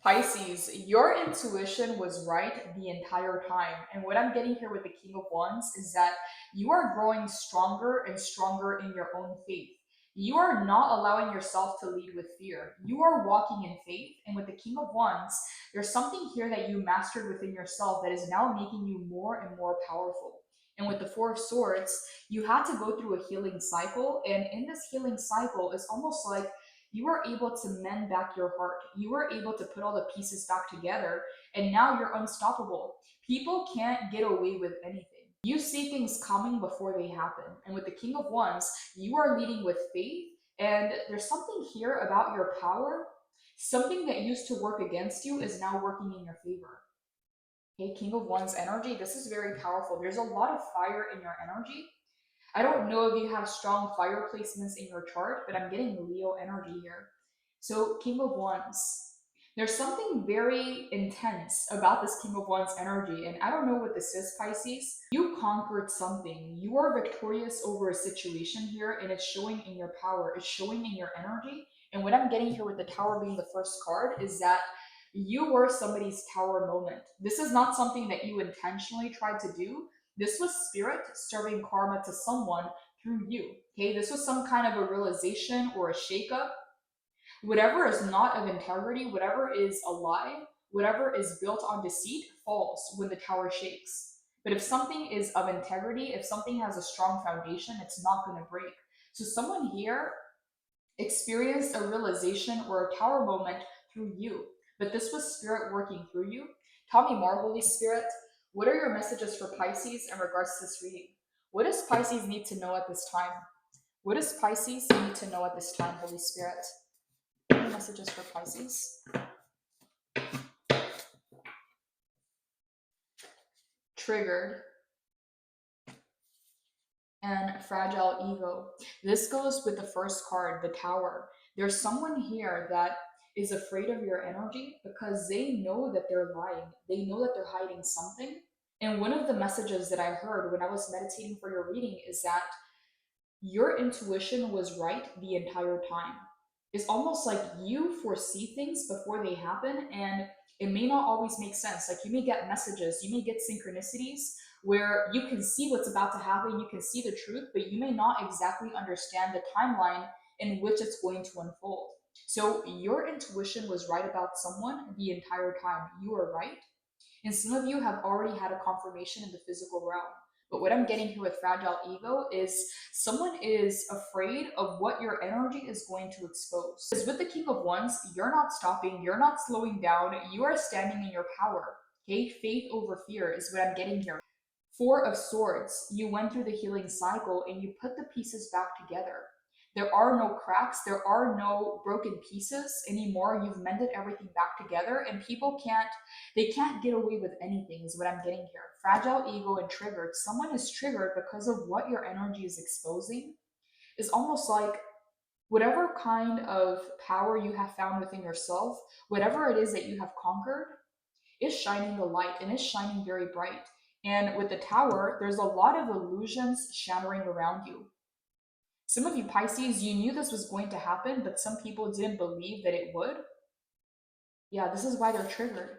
Pisces, your intuition was right the entire time. And what I'm getting here with the King of Wands is that you are growing stronger and stronger in your own faith. You are not allowing yourself to lead with fear. You are walking in faith. And with the King of Wands, there's something here that you mastered within yourself that is now making you more and more powerful. And with the Four of Swords, you had to go through a healing cycle. And in this healing cycle, it's almost like you were able to mend back your heart. You were able to put all the pieces back together, and now you're unstoppable. People can't get away with anything. You see things coming before they happen. And with the King of Wands, you are leading with faith, and there's something here about your power. Something that used to work against you is now working in your favor. Okay, King of Wands energy, this is very powerful. There's a lot of fire in your energy. I don't know if you have strong fire placements in your chart, but I'm getting Leo energy here. So, King of Wands. There's something very intense about this King of Wands energy, and I don't know what this is, Pisces. You conquered something. You are victorious over a situation here, and it's showing in your power. It's showing in your energy. And what I'm getting here with the Tower being the first card is that you were somebody's tower moment. This is not something that you intentionally tried to do. This was spirit serving karma to someone through you. Okay, this was some kind of a realization or a shakeup. Whatever is not of integrity, whatever is a lie, whatever is built on deceit falls when the tower shakes. But if something is of integrity, if something has a strong foundation, it's not going to break. So someone here experienced a realization or a tower moment through you, but this was spirit working through you. Tell me more, Holy Spirit. What are your messages for Pisces in regards to this reading? What does Pisces need to know at this time? What does Pisces need to know at this time, Holy Spirit? What are your messages for Pisces? Triggered. And fragile ego. This goes with the first card, the Tower. There's someone here that is afraid of your energy because they know that they're lying. They know that they're hiding something. And one of the messages that I heard when I was meditating for your reading is that your intuition was right the entire time. It's almost like you foresee things before they happen, and it may not always make sense. Like you may get messages, you may get synchronicities where you can see what's about to happen, you can see the truth, but you may not exactly understand the timeline in which it's going to unfold. So your intuition was right about someone the entire time. You were right. And some of you have already had a confirmation in the physical realm. But what I'm getting here with fragile ego is someone is afraid of what your energy is going to expose. Because with the King of Wands, you're not stopping, you're not slowing down, you are standing in your power. Okay, faith over fear is what I'm getting here. Four of Swords, you went through the healing cycle and you put the pieces back together. There are no cracks, there are no broken pieces anymore. You've mended everything back together, and people can't get away with anything, is what I'm getting here. Fragile ego and triggered. Someone is triggered because of what your energy is exposing. Is almost like whatever kind of power you have found within yourself, whatever it is that you have conquered, is shining the light and is shining very bright. And with the Tower, there's a lot of illusions shattering around you. Some of you Pisces, you knew this was going to happen, but some people didn't believe that it would. Yeah, this is why they're triggered.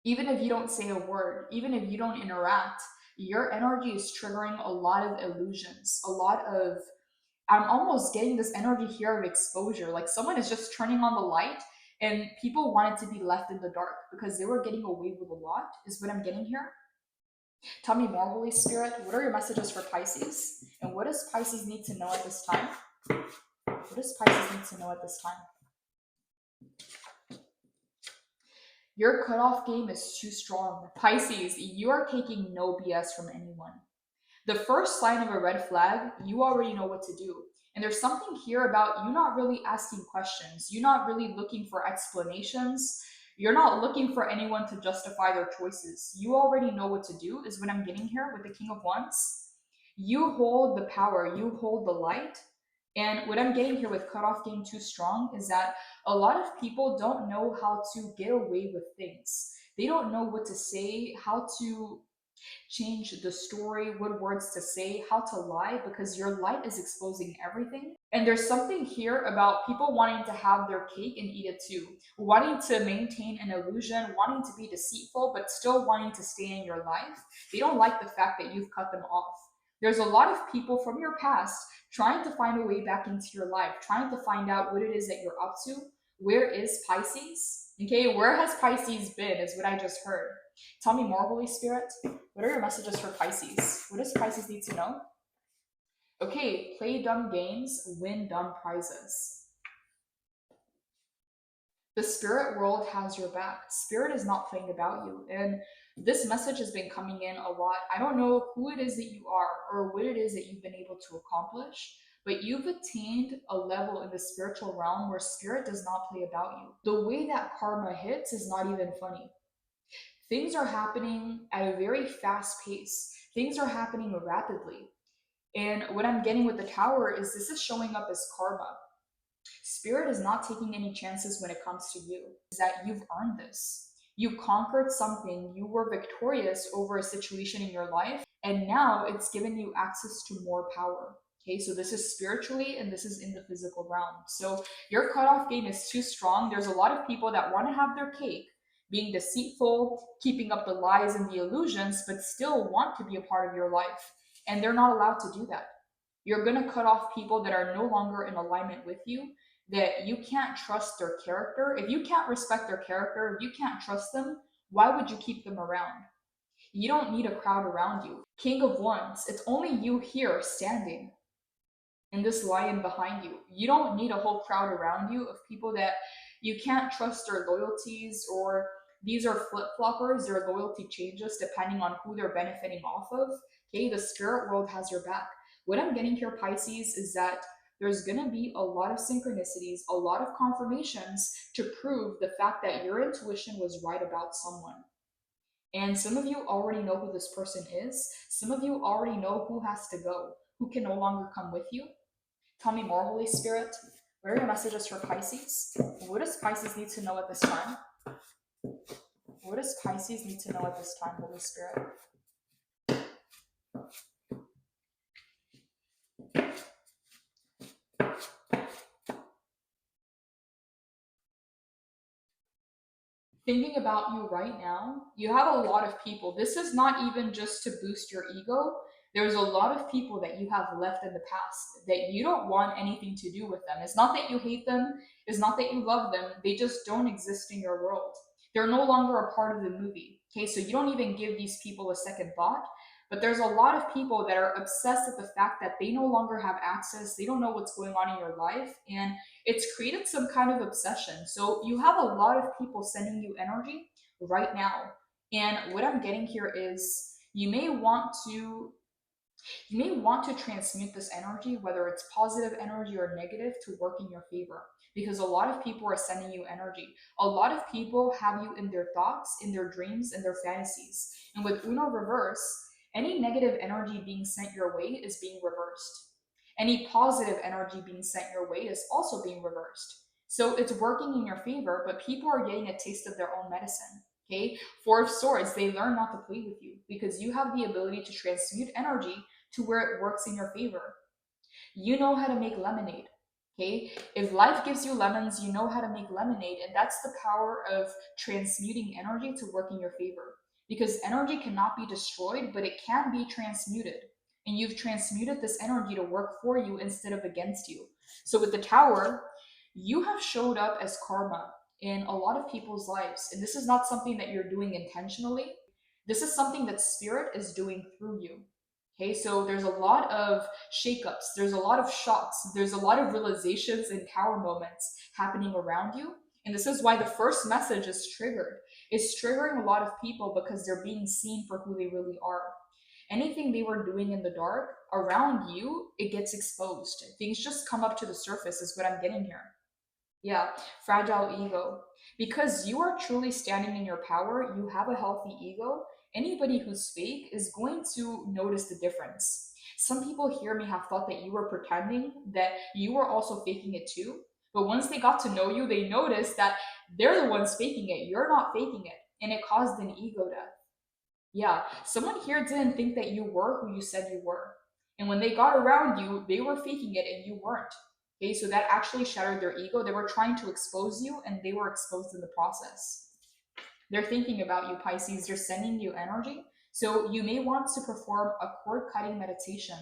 Even if you don't say a word, even if you don't interact, your energy is triggering a lot of illusions, a lot of, I'm almost getting this energy here of exposure. Like someone is just turning on the light and people wanted to be left in the dark because they were getting away with a lot, is what I'm getting here. Tell me more, Holy Spirit. What are your messages for Pisces? And what does Pisces need to know at this time? What does Pisces need to know at this time? Your cutoff game is too strong. Pisces, you are taking no BS from anyone. The first sign of a red flag, you already know what to do. And there's something here about you not really asking questions. You're not really looking for explanations. You're not looking for anyone to justify their choices. You already know what to do, is what I'm getting here with the King of Wands. You hold the power, you hold the light. And what I'm getting here with cutoff game too strong is that a lot of people don't know how to get away with things. They don't know what to say, how to change the story, what words to say, how to lie, because your light is exposing everything. And there's something here about people wanting to have their cake and eat it too, wanting to maintain an illusion, wanting to be deceitful, but still wanting to stay in your life. They don't like the fact that you've cut them off. There's a lot of people from your past trying to find a way back into your life, trying to find out what it is that you're up to. Where is Pisces? Okay, where has Pisces been, is what I just heard. Tell me more, Holy Spirit. What are your messages for Pisces? What does Pisces need to know? Okay, play dumb games, win dumb prizes. The spirit world has your back. Spirit is not playing about you. And this message has been coming in a lot. I don't know who it is that you are or what it is that you've been able to accomplish, but you've attained a level in the spiritual realm where spirit does not play about you. The way that karma hits is not even funny. Things are happening at a very fast pace. Things are happening rapidly. And what I'm getting with the tower is this is showing up as karma. Spirit is not taking any chances when it comes to you. Is that you've earned this. You conquered something, you were victorious over a situation in your life, and now it's given you access to more power. Okay, so this is spiritually and this is in the physical realm. So your cutoff game is too strong. There's a lot of people that want to have their cake, being deceitful, keeping up the lies and the illusions, but still want to be a part of your life. And they're not allowed to do that. You're going to cut off people that are no longer in alignment with you, that you can't trust their character. If you can't respect their character, if you can't trust them, why would you keep them around? You don't need a crowd around you. King of Wands, it's only you here standing and this lion behind you. You don't need a whole crowd around you of people that you can't trust their loyalties, or these are flip floppers. Their loyalty changes depending on who they're benefiting off of. Okay, the spirit world has your back. What I'm getting here, Pisces, is that there's going to be a lot of synchronicities, a lot of confirmations to prove the fact that your intuition was right about someone. And some of you already know who this person is. Some of you already know who has to go, who can no longer come with you. Tell me more, Holy Spirit. What are your messages for Pisces? What does Pisces need to know at this time? What does Pisces need to know at this time, Holy Spirit? Thinking about you right now, you have a lot of people. This is not even just to boost your ego. There's a lot of people that you have left in the past that you don't want anything to do with them. It's not that you hate them, it's not that you love them, they just don't exist in your world. They're no longer a part of the movie. Okay, so you don't even give these people a second thought. But there's a lot of people that are obsessed with the fact that they no longer have access, they don't know what's going on in your life, and it's created some kind of obsession. So you have a lot of people sending you energy right now. And what I'm getting here is you may want to transmute this energy, whether it's positive energy or negative, to work in your favor. Because a lot of people are sending you energy. A lot of people have you in their thoughts, in their dreams, in their fantasies. And with Uno reverse, any negative energy being sent your way is being reversed. Any positive energy being sent your way is also being reversed. So it's working in your favor, but people are getting a taste of their own medicine. Okay? Four of Swords, they learn not to play with you because you have the ability to transmute energy to where it works in your favor. You know how to make lemonade. Okay? If life gives you lemons, you know how to make lemonade. And that's the power of transmuting energy to work in your favor. Because energy cannot be destroyed, but it can be transmuted. And you've transmuted this energy to work for you instead of against you. So with the tower, you have showed up as karma in a lot of people's lives. And this is not something that you're doing intentionally. This is something that spirit is doing through you. Okay, so there's a lot of shakeups, there's a lot of shocks, there's a lot of realizations and power moments happening around you. And this is why the first message is triggered. It's triggering a lot of people because they're being seen for who they really are. Anything they were doing in the dark around you, it gets exposed. Things just come up to the surface, is what I'm getting here. Yeah, fragile ego. Because you are truly standing in your power, you have a healthy ego. Anybody who's fake is going to notice the difference. Some people here may have thought that you were pretending, that you were also faking it too. But once they got to know you, they noticed that they're the ones faking it. You're not faking it. And it caused an ego death. Yeah, someone here didn't think that you were who you said you were. And when they got around you, they were faking it and you weren't. Okay, so that actually shattered their ego. They were trying to expose you and they were exposed in the process. They're thinking about you, Pisces. They're sending you energy. So you may want to perform a cord cutting meditation,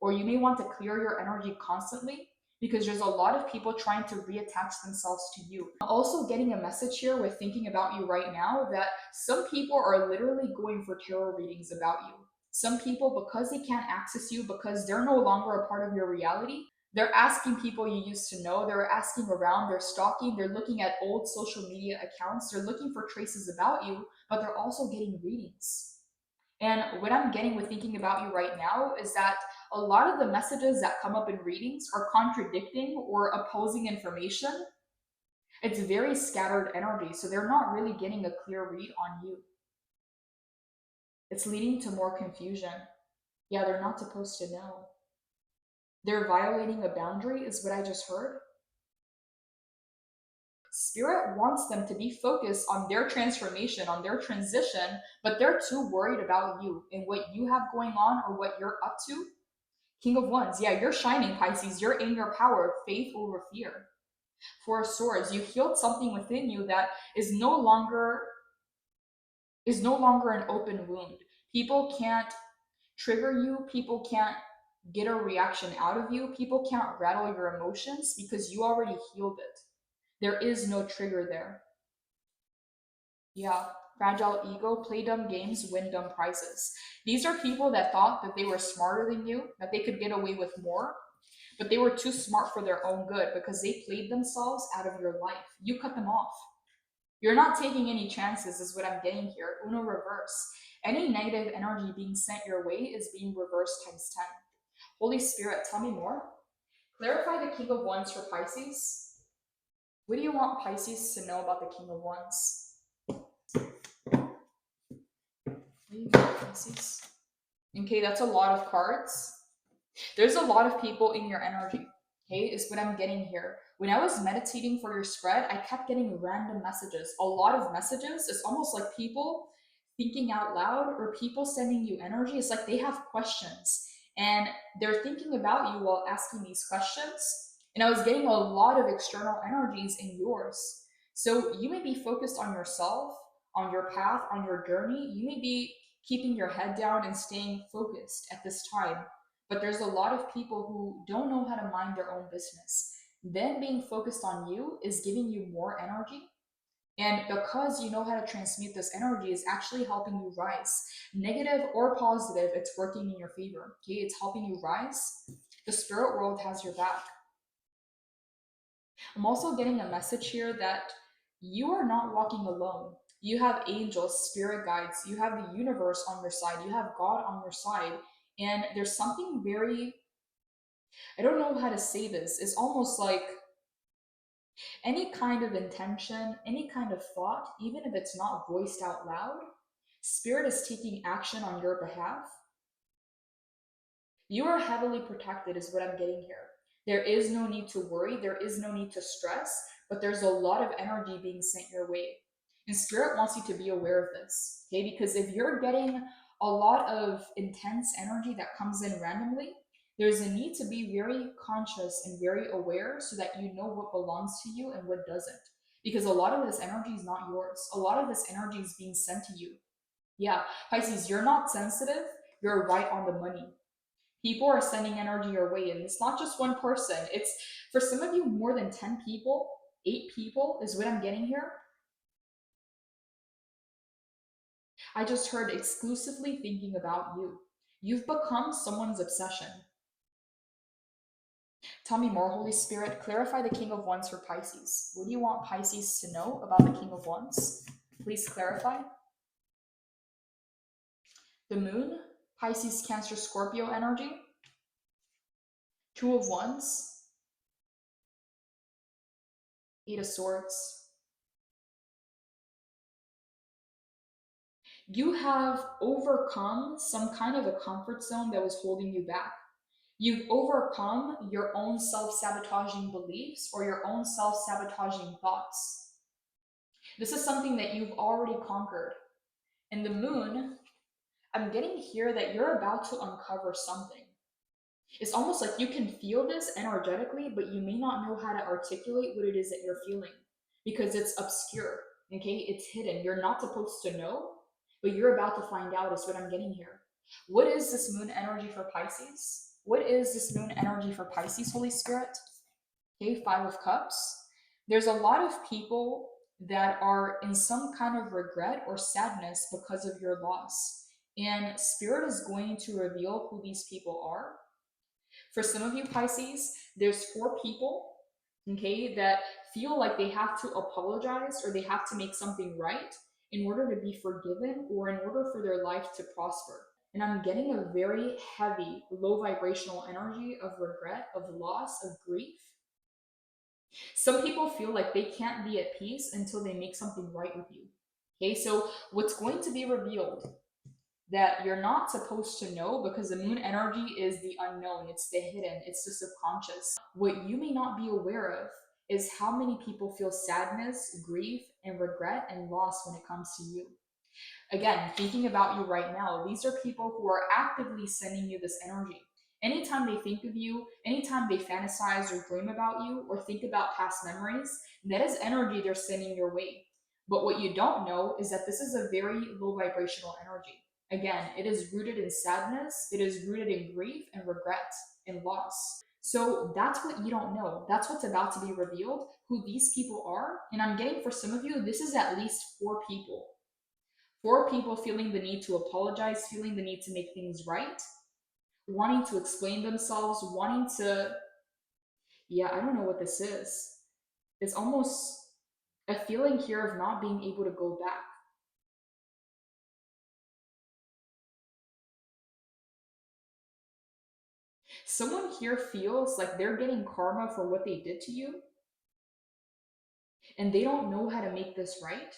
or you may want to clear your energy constantly because there's a lot of people trying to reattach themselves to you. I'm also getting a message here with thinking about you right now that some people are literally going for tarot readings about you. Some people, because they can't access you, because they're no longer a part of your reality, they're asking people you used to know, they're asking around, they're stalking, they're looking at old social media accounts, they're looking for traces about you, but they're also getting readings. And what I'm getting with thinking about you right now is that a lot of the messages that come up in readings are contradicting or opposing information. It's very scattered energy, so they're not really getting a clear read on you. It's leading to more confusion. Yeah, they're not supposed to know. They're violating a boundary, is what I just heard. Spirit wants them to be focused on their transformation, on their transition, but they're too worried about you and what you have going on or what you're up to. King of Wands, yeah, you're shining, Pisces. You're in your power, faith over fear. Four of Swords, you healed something within you that is no longer an open wound. People can't trigger you. People can't get a reaction out of you. People can't rattle your emotions because you already healed it. There is no trigger there. Yeah, fragile ego, play dumb games, win dumb prizes. These are people that thought that they were smarter than you, that they could get away with more, but they were too smart for their own good because they played themselves out of your life. You cut them off. You're not taking any chances, is what I'm getting here. Uno reverse. Any negative energy being sent your way is being reversed times 10. Holy Spirit, tell me more. Clarify the King of Wands for Pisces. What do you want Pisces to know about the King of Wands? Pisces. Okay, that's a lot of cards. There's a lot of people in your energy. Okay, is what I'm getting here. When I was meditating for your spread, I kept getting random messages. A lot of messages. It's almost like people thinking out loud or people sending you energy. It's like they have questions and they're thinking about you while asking these questions. And I was getting a lot of external energies in yours. So you may be focused on yourself, on your path, on your journey. You may be keeping your head down and staying focused at this time, but there's a lot of people who don't know how to mind their own business. Them being focused on you is giving you more energy. And because you know how to transmute this energy, is actually helping you rise. Negative or positive, it's working in your favor. Okay, it's helping you rise. The spirit world has your back. I'm also getting a message here that you are not walking alone. You have angels, spirit guides, you have the universe on your side, you have God on your side. And there's something very, I don't know how to say this. It's almost like any kind of intention, any kind of thought, even if it's not voiced out loud, Spirit is taking action on your behalf. You are heavily protected, is what I'm getting here. There is no need to worry, there is no need to stress, but there's a lot of energy being sent your way. And Spirit wants you to be aware of this, okay? Because if you're getting a lot of intense energy that comes in randomly, there's a need to be very conscious and very aware so that you know what belongs to you and what doesn't. Because a lot of this energy is not yours. A lot of this energy is being sent to you. Yeah, Pisces, you're not sensitive, you're right on the money. People are sending energy your way, and it's not just one person. It's for some of you more than 10 people, 8 people is what I'm getting here. I just heard exclusively thinking about you. You've become someone's obsession. Tell me more, Holy Spirit. Clarify the King of Wands for Pisces. What do you want Pisces to know about the King of Wands? Please clarify. The Moon, Pisces, Cancer, Scorpio energy. Two of Wands, Eight of Swords. You have overcome some kind of a comfort zone that was holding you back. You've overcome your own self sabotaging beliefs or your own self sabotaging thoughts. This is something that you've already conquered. And the moon I'm getting here that you're about to uncover something. It's almost like you can feel this energetically, but you may not know how to articulate what it is that you're feeling because it's obscure. Okay, it's hidden. You're not supposed to know, but you're about to find out, is what I'm getting here. What is this moon energy for Pisces? What is this moon energy for Pisces, Holy Spirit? Okay, Five of Cups. There's a lot of people that are in some kind of regret or sadness because of your loss. And Spirit is going to reveal who these people are. For some of you Pisces, there's four people, okay, that feel like they have to apologize or they have to make something right in order to be forgiven or in order for their life to prosper. And I'm getting a very heavy, low vibrational energy of regret, of loss, of grief. Some people feel like they can't be at peace until they make something right with you. Okay, so what's going to be revealed that you're not supposed to know, because the moon energy is the unknown, it's the hidden, it's the subconscious. What you may not be aware of is how many people feel sadness, grief, and regret and loss when it comes to you. Again, thinking about you right now, these are people who are actively sending you this energy. Anytime they think of you, anytime they fantasize or dream about you or think about past memories, that is energy they're sending your way. But what you don't know is that this is a very low vibrational energy. Again, it is rooted in sadness, it is rooted in grief and regret and loss. So that's what you don't know. That's what's about to be revealed, who these people are. And I'm getting, for some of you, this is at least four people. Four people feeling the need to apologize, feeling the need to make things right, wanting to explain themselves, wanting to, yeah, I don't know what this is. It's almost a feeling here of not being able to go back. Someone here feels like they're getting karma for what they did to you, and they don't know how to make this right.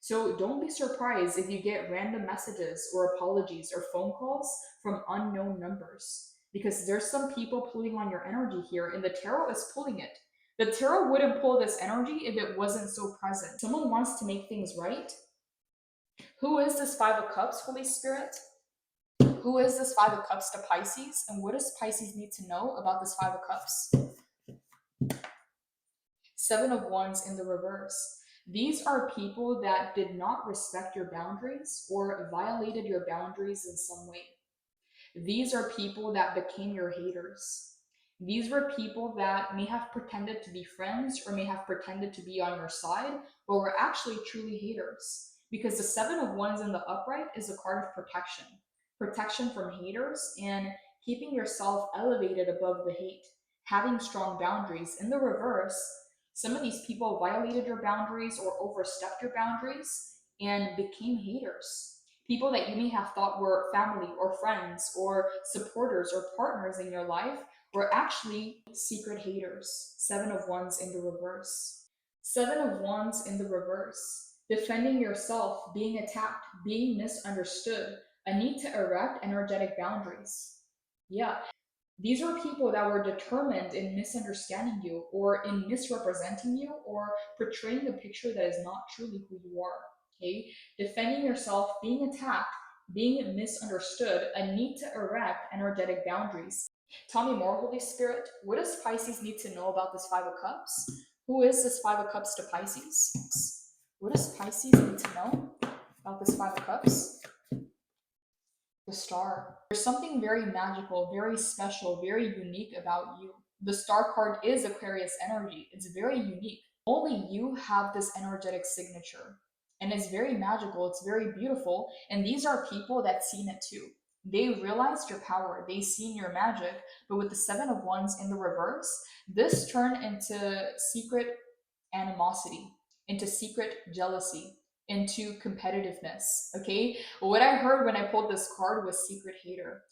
So don't be surprised if you get random messages or apologies or phone calls from unknown numbers, because there's some people pulling on your energy here, and the tarot is pulling it. The tarot wouldn't pull this energy if it wasn't so present. Someone wants to make things right. Who is this Five of Cups, Holy Spirit? Who is this Five of Cups to Pisces? And what does Pisces need to know about this Five of Cups? Seven of Wands in the reverse. These are people that did not respect your boundaries or violated your boundaries in some way. These are people that became your haters. These were people that may have pretended to be friends or may have pretended to be on your side, but were actually truly haters. Because the Seven of Wands in the upright is a card of protection. Protection from haters and keeping yourself elevated above the hate. Having strong boundaries. In the reverse, some of these people violated your boundaries or overstepped your boundaries and became haters. People that you may have thought were family or friends or supporters or partners in your life were actually secret haters. Seven of Wands in the reverse. Seven of Wands in the reverse. Defending yourself, being attacked, being misunderstood, a need to erect energetic boundaries. Yeah, these are people that were determined in misunderstanding you or in misrepresenting you or portraying a picture that is not truly who you are. Okay? Defending yourself, being attacked, being misunderstood, a need to erect energetic boundaries. Tell me more, Holy Spirit. What does Pisces need to know about this Five of Cups? Who is this Five of Cups to Pisces? What does Pisces need to know about this Five of Cups? The star. There's something very magical, very special, very unique about you. The star card is Aquarius energy. It's very unique. Only you have this energetic signature. And it's very magical, it's very beautiful. And these are people that seen it too. They realized your power, they seen your magic, but with the Seven of Wands in the reverse, this turned into secret animosity, into secret jealousy, into competitiveness. Okay, what I heard when I pulled this card was secret hater.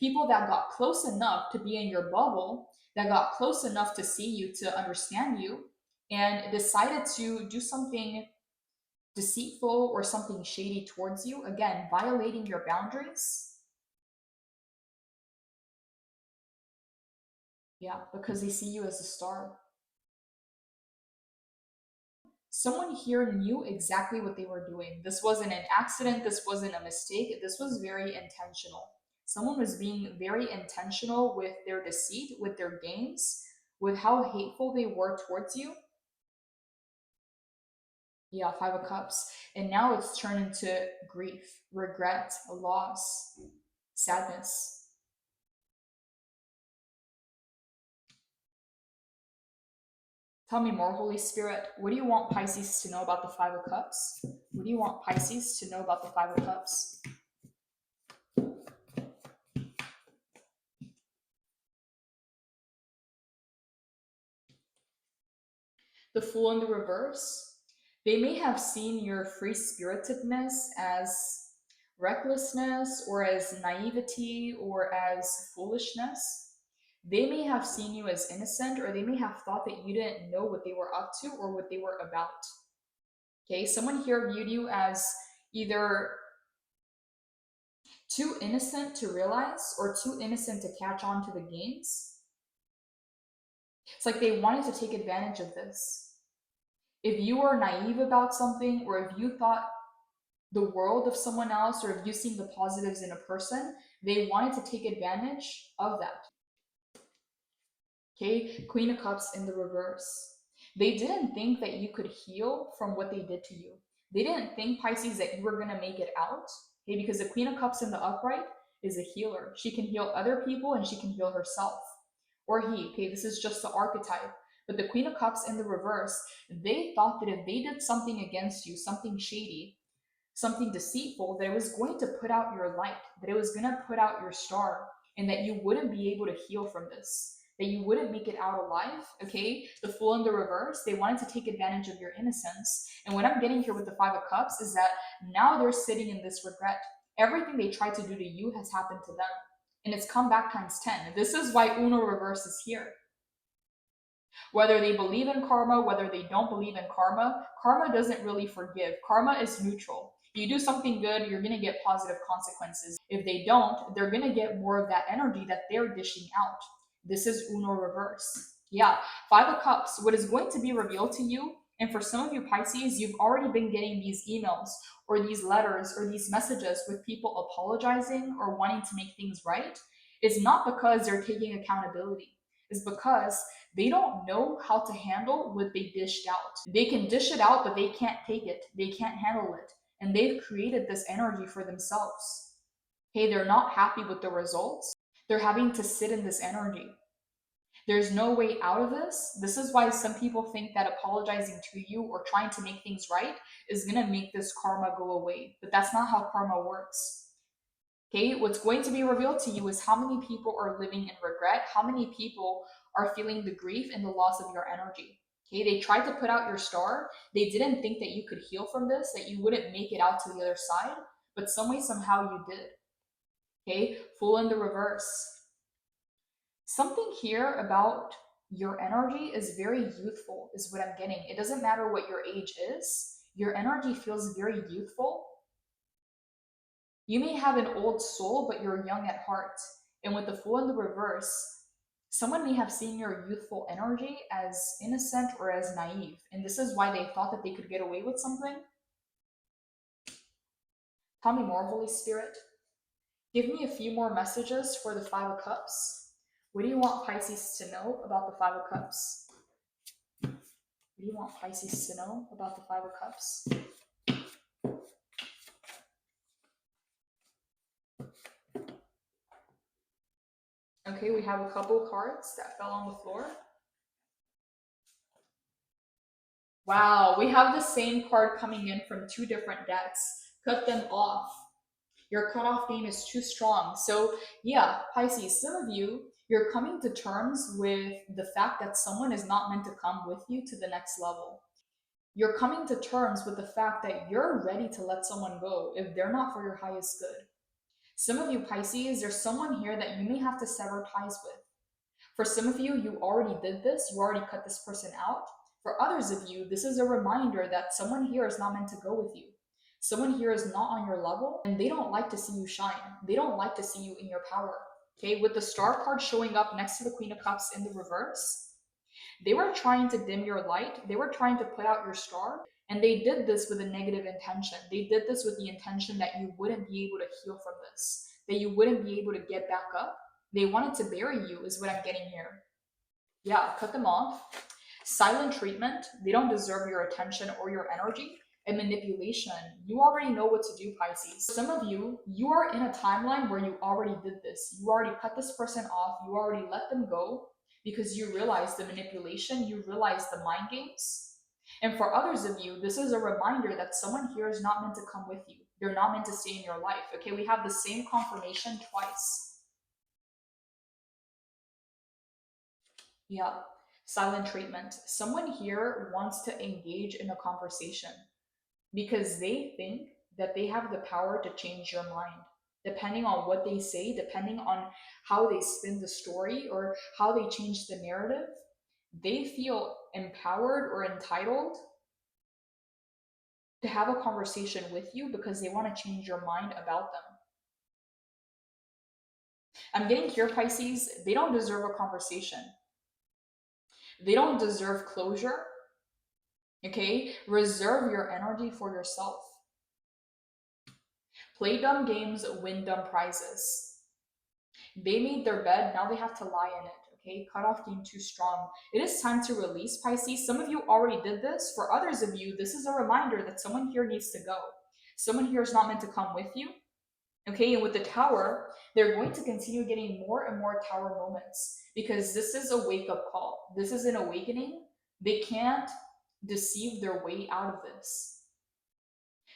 People that got close enough to be in your bubble, that got close enough to see you, to understand you, and decided to do something deceitful or something shady towards you, again violating your boundaries. Yeah, because they see you as a star. Someone here knew exactly what they were doing. This wasn't an accident, this wasn't a mistake, this was very intentional. Someone was being very intentional with their deceit, with their games, with how hateful they were towards you. Yeah, Five of Cups. And now it's turned into grief, regret, loss, sadness. Tell me more, Holy Spirit. What do you want Pisces to know about the Five of Cups? What do you want Pisces to know about the Five of Cups? The Fool in the reverse. They may have seen your free spiritedness as recklessness or as naivety or as foolishness. They may have seen you as innocent, or they may have thought that you didn't know what they were up to or what they were about. Okay, someone here viewed you as either too innocent to realize or too innocent to catch on to the games. It's like they wanted to take advantage of this. If you were naive about something, or if you thought the world of someone else, or if you seen the positives in a person, they wanted to take advantage of that. Okay, Queen of Cups in the reverse. They didn't think that you could heal from what they did to you. They didn't think, Pisces, that you were going to make it out. Okay, because the Queen of Cups in the upright is a healer. She can heal other people and she can heal herself. Or he. Okay, this is just the archetype. But the Queen of Cups in the reverse, they thought that if they did something against you, something shady, something deceitful, that it was going to put out your light, that it was going to put out your star, and that you wouldn't be able to heal from this, that you wouldn't make it out alive. Okay, the Fool in the reverse, they wanted to take advantage of your innocence. And what I'm getting here with the Five of Cups is that now they're sitting in this regret. Everything they tried to do to you has happened to them, and it's come back times 10. This is why Uno reverse is here. Whether they believe in karma, whether they don't believe in karma, karma doesn't really forgive. Karma is neutral. If you do something good, you're going to get positive consequences. If they don't, they're going to get more of that energy that they're dishing out. This is Uno reverse. Yeah, Five of Cups, what is going to be revealed to you, and for some of you Pisces, you've already been getting these emails or these letters or these messages with people apologizing or wanting to make things right, is not because they're taking accountability. It's because they don't know how to handle what they dished out. They can dish it out, but they can't take it. They can't handle it. And they've created this energy for themselves. Hey, they're not happy with the results. They're having to sit in this energy. There's no way out of this. This is why some people think that apologizing to you or trying to make things right is going to make this karma go away. But that's not how karma works. Okay, what's going to be revealed to you is how many people are living in regret, how many people are feeling the grief and the loss of your energy. Okay, they tried to put out your star. They didn't think that you could heal from this, that you wouldn't make it out to the other side, but some way, somehow you did. Okay, Fool in the reverse. Something here about your energy is very youthful, is what I'm getting. It doesn't matter what your age is, your energy feels very youthful. You may have an old soul, but you're young at heart. And with the Fool in the reverse, someone may have seen your youthful energy as innocent or as naive. And this is why they thought that they could get away with something. Tell me more, Holy Spirit. Give me a few more messages for the Five of Cups. What do you want Pisces to know about the Five of Cups? What do you want Pisces to know about the Five of Cups? Okay, we have a couple cards that fell on the floor. Wow, we have the same card coming in from two different decks. Cut them off. Your cutoff game is too strong. So yeah, Pisces, some of you, you're coming to terms with the fact that someone is not meant to come with you to the next level. You're coming to terms with the fact that you're ready to let someone go if they're not for your highest good. Some of you Pisces, there's someone here that you may have to sever ties with. For some of you, you already did this, you already cut this person out. For others of you, this is a reminder that someone here is not meant to go with you. Someone here is not on your level, and they don't like to see you shine. They don't like to see you in your power. Okay, with the Star card showing up next to the Queen of Cups in the reverse, They were trying to dim your light, they were trying to put out your star, and they did this with a negative intention. They did this with the intention that you wouldn't be able to heal from this, that you wouldn't be able to get back up. They wanted to bury you, is what I'm getting here. Yeah, cut them off. Silent treatment, they don't deserve your attention or your energy. And manipulation, you already know what to do, Pisces. Some of you, you are in a timeline where you already did this. You already cut this person off, you already let them go because you realize the manipulation, you realize the mind games. And for others of you, this is a reminder that someone here is not meant to come with you. They're not meant to stay in your life. Okay, we have the same confirmation twice. Yeah. Silent treatment. Someone here wants to engage in a conversation because they think that they have the power to change your mind. Depending on what they say, depending on how they spin the story or how they change the narrative, they feel empowered or entitled to have a conversation with you because they want to change your mind about them. I'm getting here, Pisces, they don't deserve a conversation. They don't deserve closure. Okay? Reserve your energy for yourself. Play dumb games, win dumb prizes. They made their bed, now they have to lie in it. Okay? Cutoff game too strong. It is time to release, Pisces. Some of you already did this. For others of you, this is a reminder that someone here needs to go. Someone here is not meant to come with you. Okay, and with the tower, they're going to continue getting more and more tower moments because this is a wake up call. This is an awakening. They can't deceive their way out of this.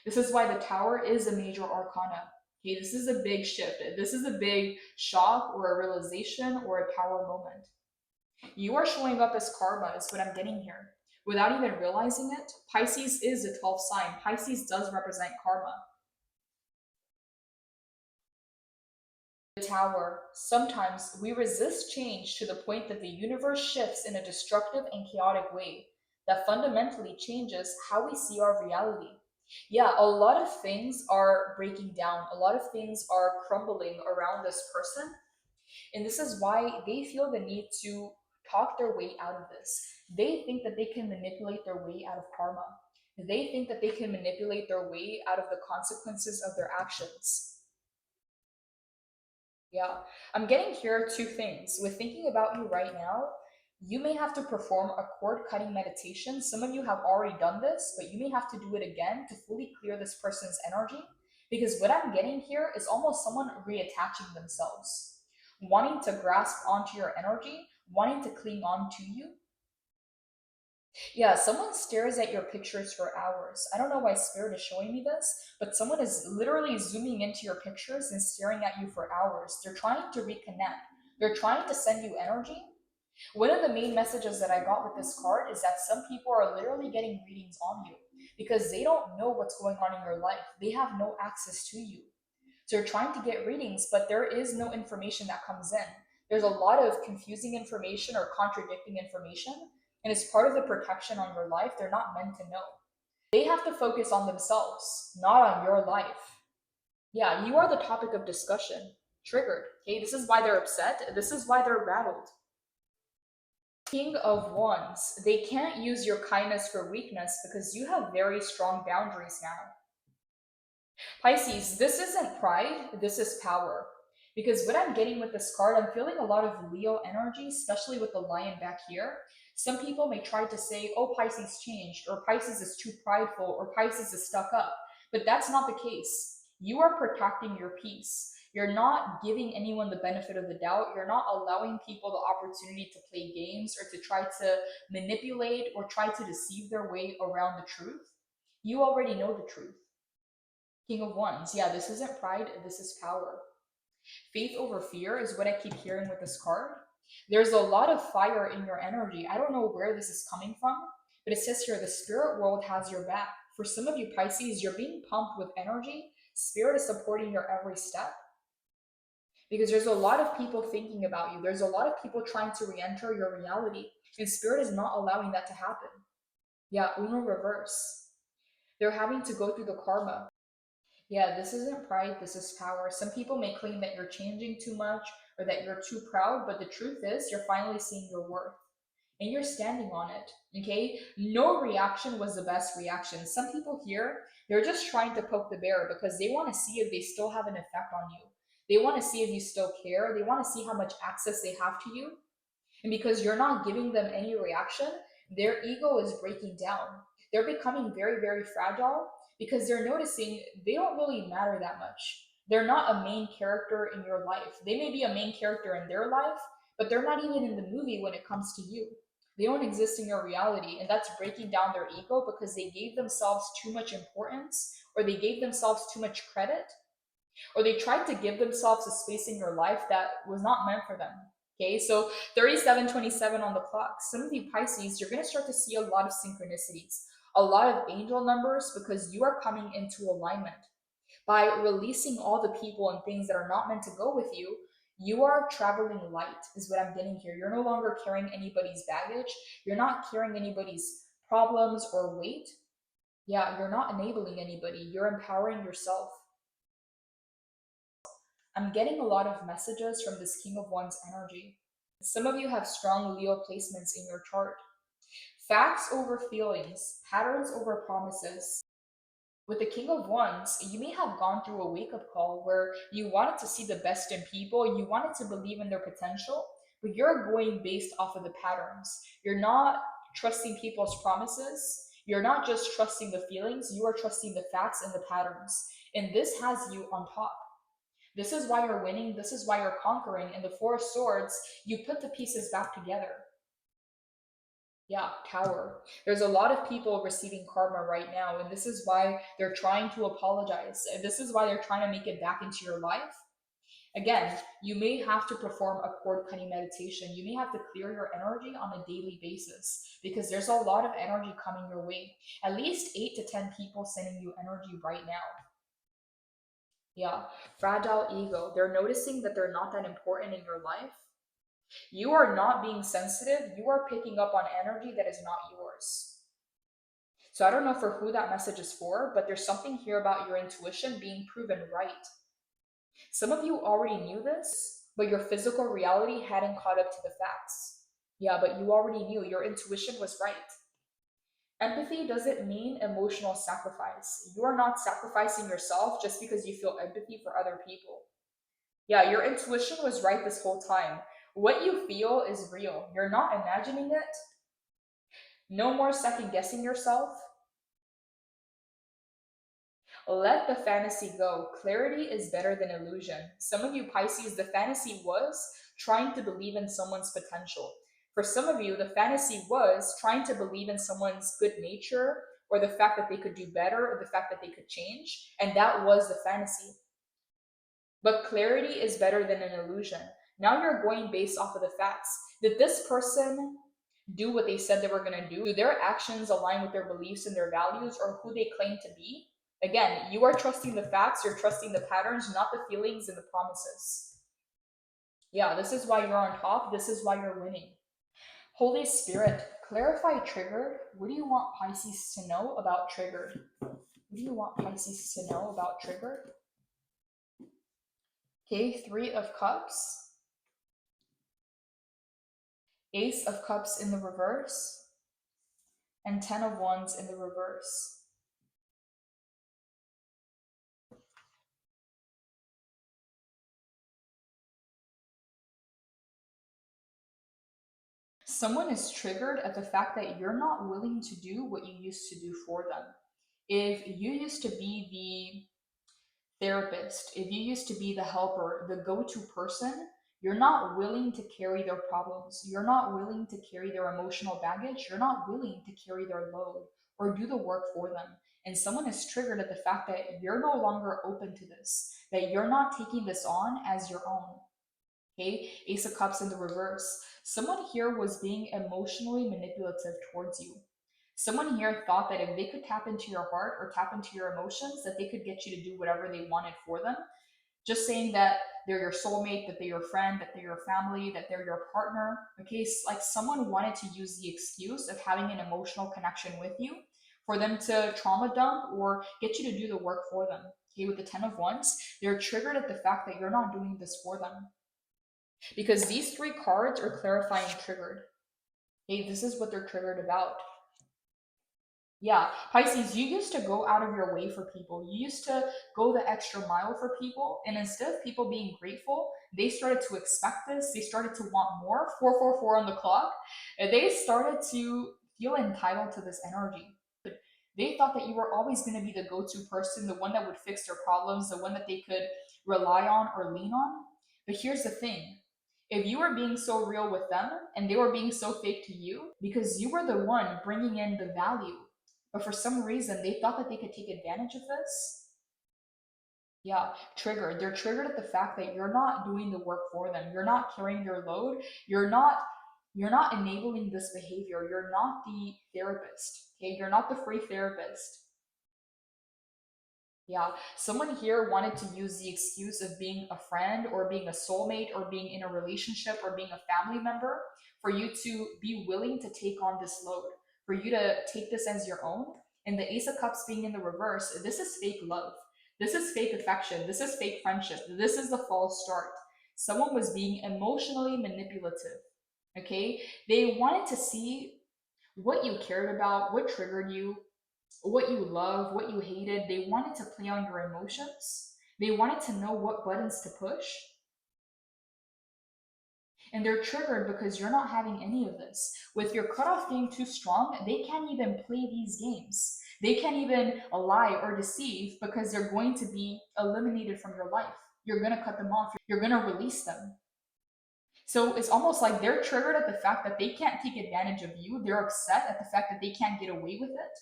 This is why the tower is a major arcana. Okay, this is a big shift. This is a big shock or a realization or a power moment. You are showing up as karma, is what I'm getting here. Without even realizing it, Pisces is a 12th sign. Pisces does represent karma. The tower. Sometimes we resist change to the point that the universe shifts in a destructive and chaotic way that fundamentally changes how we see our reality. Yeah, a lot of things are breaking down, a lot of things are crumbling around this person, and this is why they feel the need to talk their way out of this. They think that they can manipulate their way out of karma. They think that they can manipulate their way out of the consequences of their actions. Yeah, I'm getting here two things. With thinking about you right now, you may have to perform a cord cutting meditation. Some of you have already done this, but you may have to do it again to fully clear this person's energy. Because what I'm getting here is almost someone reattaching themselves, wanting to grasp onto your energy, wanting to cling on to you. Yeah, someone stares at your pictures for hours. I don't know why Spirit is showing me this, but someone is literally zooming into your pictures and staring at you for hours. They're trying to reconnect. They're trying to send you energy. One of the main messages that I got with this card is that some people are literally getting readings on you because they don't know what's going on in your life. They have no access to you. So you're trying to get readings, but there is no information that comes in. There's a lot of confusing information or contradicting information, and it's part of the protection on your life. They're not meant to know. They have to focus on themselves, not on your life. Yeah, you are the topic of discussion. Triggered. Okay, this is why they're upset. This is why they're rattled. King of Wands. They can't use your kindness for weakness because you have very strong boundaries now. Pisces, this isn't pride, this is power. Because what I'm getting with this card, I'm feeling a lot of Leo energy, especially with the lion back here. Some people may try to say, oh, Pisces changed, or Pisces is too prideful, or Pisces is stuck up. But that's not the case. You are protecting your peace. You're not giving anyone the benefit of the doubt. You're not allowing people the opportunity to play games or to try to manipulate or try to deceive their way around the truth. You already know the truth. King of Wands. Yeah, this isn't pride, this is power. Faith over fear is what I keep hearing with this card. There's a lot of fire in your energy. I don't know where this is coming from, but it says here the spirit world has your back. For some of you Pisces, you're being pumped with energy. Spirit is supporting your every step. Because there's a lot of people thinking about you. There's a lot of people trying to re-enter your reality. And Spirit is not allowing that to happen. Yeah, Uno reverse. They're having to go through the karma. Yeah, this isn't pride, this is power. Some people may claim that you're changing too much or that you're too proud, but the truth is you're finally seeing your worth. and you're standing on it. Okay, no reaction was the best reaction. Some people here, they're just trying to poke the bear because they want to see if they still have an effect on you. They want to see if you still care. They want to see how much access they have to you. And because you're not giving them any reaction, their ego is breaking down. They're becoming very, very fragile because they're noticing they don't really matter that much. They're not a main character in your life. They may be a main character in their life, but they're not even in the movie when it comes to you. They don't exist in your reality, and that's breaking down their ego because they gave themselves too much importance, or they gave themselves too much credit, or they tried to give themselves a space in your life that was not meant for them. Okay, so 3727 on the clock. Some of you Pisces, you're going to start to see a lot of synchronicities, a lot of angel numbers, because you are coming into alignment. By releasing all the people and things that are not meant to go with you, you are traveling light, is what I'm getting here. You're no longer carrying anybody's baggage. You're not carrying anybody's problems or weight. Yeah, you're not enabling anybody. You're empowering yourself. I'm getting a lot of messages from this King of Wands energy. Some of you have strong Leo placements in your chart. Facts over feelings, patterns over promises. With the King of Wands, you may have gone through a wake-up call where you wanted to see the best in people, you wanted to believe in their potential, but you're going based off of the patterns. You're not trusting people's promises. You're not just trusting the feelings, you are trusting the facts and the patterns. And this has you on top. This is why you're winning. This is why you're conquering. In the Four of Swords, you put the pieces back together. Yeah, Tower. There's a lot of people receiving karma right now, and this is why they're trying to apologize. And this is why they're trying to make it back into your life. Again, you may have to perform a cord cutting meditation. You may have to clear your energy on a daily basis because there's a lot of energy coming your way. At least 8 to 10 people sending you energy right now. Yeah, fragile ego. They're noticing that they're not that important in your life. You are not being sensitive. You are picking up on energy that is not yours. So I don't know for who that message is for, but there's something here about your intuition being proven right. Some of you already knew this, but your physical reality hadn't caught up to the facts. Yeah, but you already knew. Your intuition was right. Empathy doesn't mean emotional sacrifice. You are not sacrificing yourself just because you feel empathy for other people. Yeah, your intuition was right this whole time. What you feel is real. You're not imagining it. No more second guessing yourself. Let the fantasy go. Clarity is better than illusion. Some of you Pisces, the fantasy was trying to believe in someone's potential. For some of you, the fantasy was trying to believe in someone's good nature or the fact that they could do better or the fact that they could change. And that was the fantasy. But clarity is better than an illusion. Now you're going based off of the facts. Did this person do what they said they were going to do? Do their actions align with their beliefs and their values or who they claim to be? Again, you are trusting the facts, you're trusting the patterns, not the feelings and the promises. Yeah, this is why you're on top. This is why you're winning. Holy Spirit, clarify triggered. What do you want Pisces to know about triggered? What do you want Pisces to know about triggered? Okay, 3 of Cups. Ace of Cups in the reverse. And 10 of Wands in the reverse. Someone is triggered at the fact that you're not willing to do what you used to do for them. If you used to be the therapist, if you used to be the helper, the go-to person, you're not willing to carry their problems. You're not willing to carry their emotional baggage. You're not willing to carry their load or do the work for them. And someone is triggered at the fact that you're no longer open to this, that you're not taking this on as your own. Okay, Ace of Cups in the reverse. Someone here was being emotionally manipulative towards you. Someone here thought that if they could tap into your heart or tap into your emotions, that they could get you to do whatever they wanted for them. Just saying that they're your soulmate, that they're your friend, that they're your family, that they're your partner. Okay, like someone wanted to use the excuse of having an emotional connection with you for them to trauma dump or get you to do the work for them. Okay, with the 10 of Wands, they're triggered at the fact that you're not doing this for them. Because these 3 cards are clarifying triggered. Okay, this is what they're triggered about. Yeah, Pisces, you used to go out of your way for people. You used to go the extra mile for people. And instead of people being grateful, they started to expect this. They started to want more. 444 on the clock. And they started to feel entitled to this energy. They thought that you were always going to be the go to person, the one that would fix their problems, the one that they could rely on or lean on. But here's the thing, if you were being so real with them and they were being so fake to you because you were the one bringing in the value, but for some reason they thought that they could take advantage of this. Yeah, triggered. They're triggered at the fact that you're not doing the work for them. You're not carrying their load. You're not enabling this behavior. You're not the therapist. Okay? You're not the free therapist. Yeah, someone here wanted to use the excuse of being a friend or being a soulmate or being in a relationship or being a family member for you to be willing to take on this load, for you to take this as your own. And the Ace of Cups being in the reverse, this is fake love. This is fake affection. This is fake friendship. This is the false start. Someone was being emotionally manipulative. Okay? They wanted to see what you cared about, what triggered you, what you love, what you hated. They wanted to play on your emotions. They wanted to know what buttons to push. And they're triggered because you're not having any of this. With your cutoff game too strong, they can't even play these games. They can't even lie or deceive because they're going to be eliminated from your life. You're going to cut them off. You're going to release them. So it's almost like they're triggered at the fact that they can't take advantage of you. They're upset at the fact that they can't get away with it.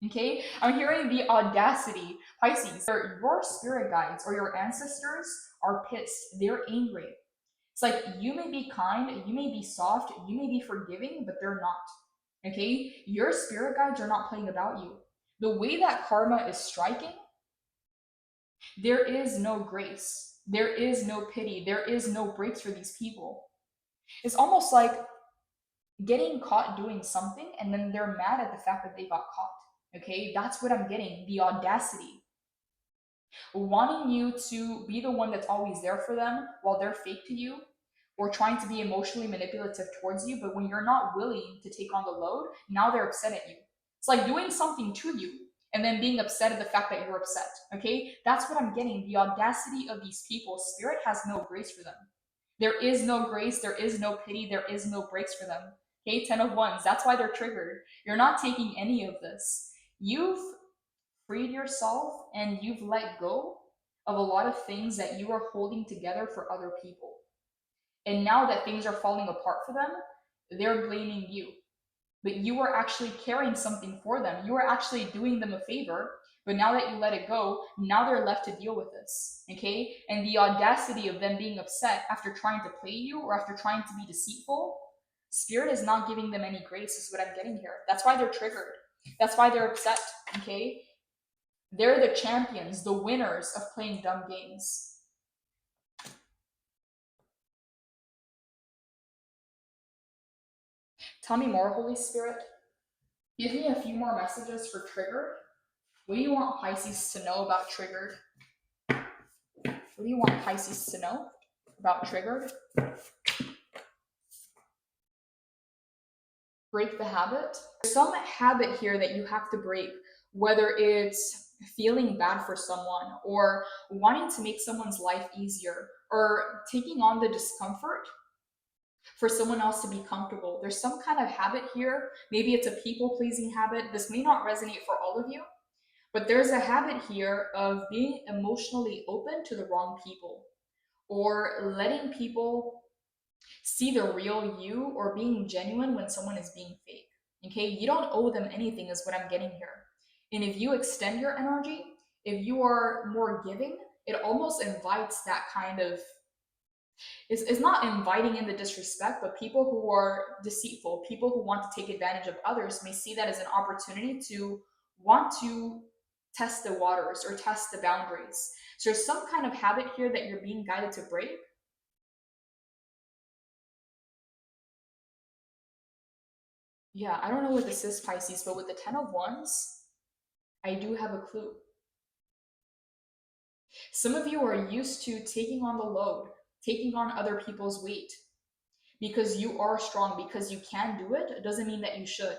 Okay, I'm hearing the audacity. Pisces, your spirit guides or your ancestors are pissed. They're angry. It's like you may be kind, you may be soft, you may be forgiving, but they're not. Okay, your spirit guides are not playing about you. The way that karma is striking, there is no grace, there is no pity, there is no breaks for these people. It's almost like getting caught doing something and then they're mad at the fact that they got caught. Okay, that's what I'm getting, the audacity. Wanting you to be the one that's always there for them while they're fake to you, or trying to be emotionally manipulative towards you, but when you're not willing to take on the load, now they're upset at you. It's like doing something to you and then being upset at the fact that you're upset. Okay, that's what I'm getting, the audacity of these people. Spirit has no grace for them. There is no grace, there is no pity, there is no breaks for them. Okay, 10 of Wands, that's why they're triggered. You're not taking any of this. You've freed yourself and you've let go of a lot of things that you are holding together for other people. And now that things are falling apart for them, they're blaming you. But you were actually carrying something for them. You were actually doing them a favor. But now that you let it go, now they're left to deal with this. Okay? And the audacity of them being upset after trying to play you or after trying to be deceitful, Spirit is not giving them any grace, is what I'm getting here. That's why they're triggered. That's why they're upset. Okay? They're the champions, the winners of playing dumb games. Tell me more, Holy Spirit. Give me a few more messages for triggered. What do you want Pisces to know about triggered? What do you want Pisces to know about triggered? Break the habit. There's some habit here that you have to break, whether it's feeling bad for someone or wanting to make someone's life easier or taking on the discomfort for someone else to be comfortable. There's some kind of habit here. Maybe it's a people pleasing habit. This may not resonate for all of you, but there's a habit here of being emotionally open to the wrong people or letting people see the real you or being genuine when someone is being fake. Okay, you don't owe them anything, is what I'm getting here. And if you extend your energy, if you are more giving, it almost invites that kind of, it's not inviting in the disrespect, but people who are deceitful, people who want to take advantage of others may see that as an opportunity to want to test the waters or test the boundaries. So there's some kind of habit here that you're being guided to break. Yeah, I don't know what this is, Pisces, but with the 10 of Wands, I do have a clue. Some of you are used to taking on the load, taking on other people's weight. because you are strong, because you can do it, it doesn't mean that you should.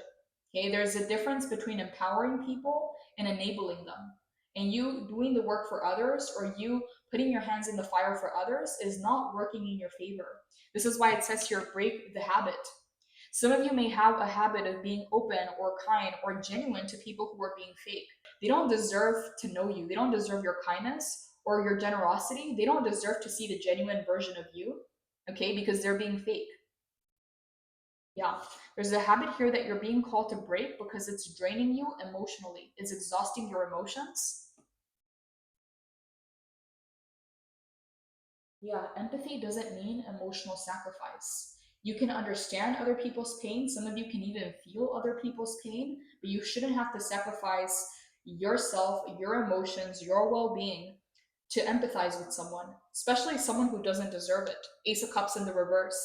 Okay, there's a difference between empowering people and enabling them. And you doing the work for others, or you putting your hands in the fire for others, is not working in your favor. This is why it says here, break the habit. Some of you may have a habit of being open or kind or genuine to people who are being fake. They don't deserve to know you. They don't deserve your kindness or your generosity. They don't deserve to see the genuine version of you, okay, because they're being fake. Yeah, there's a habit here that you're being called to break because it's draining you emotionally, it's exhausting your emotions. Yeah, empathy doesn't mean emotional sacrifice. You can understand other people's pain. Some of you can even feel other people's pain, but you shouldn't have to sacrifice yourself, your emotions, your well being to empathize with someone, especially someone who doesn't deserve it. Ace of Cups in the reverse.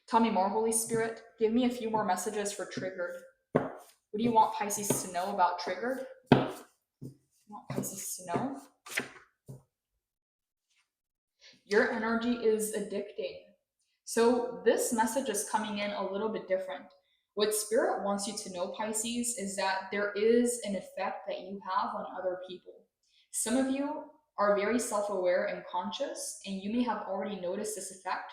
Tell me more, Holy Spirit. Give me a few more messages for triggered. What do you want Pisces to know about triggered? What do you want Pisces to know? Your energy is addicting. So this message is coming in a little bit different. What Spirit wants you to know, Pisces, is that there is an effect that you have on other people. Some of you are very self-aware and conscious, and you may have already noticed this effect,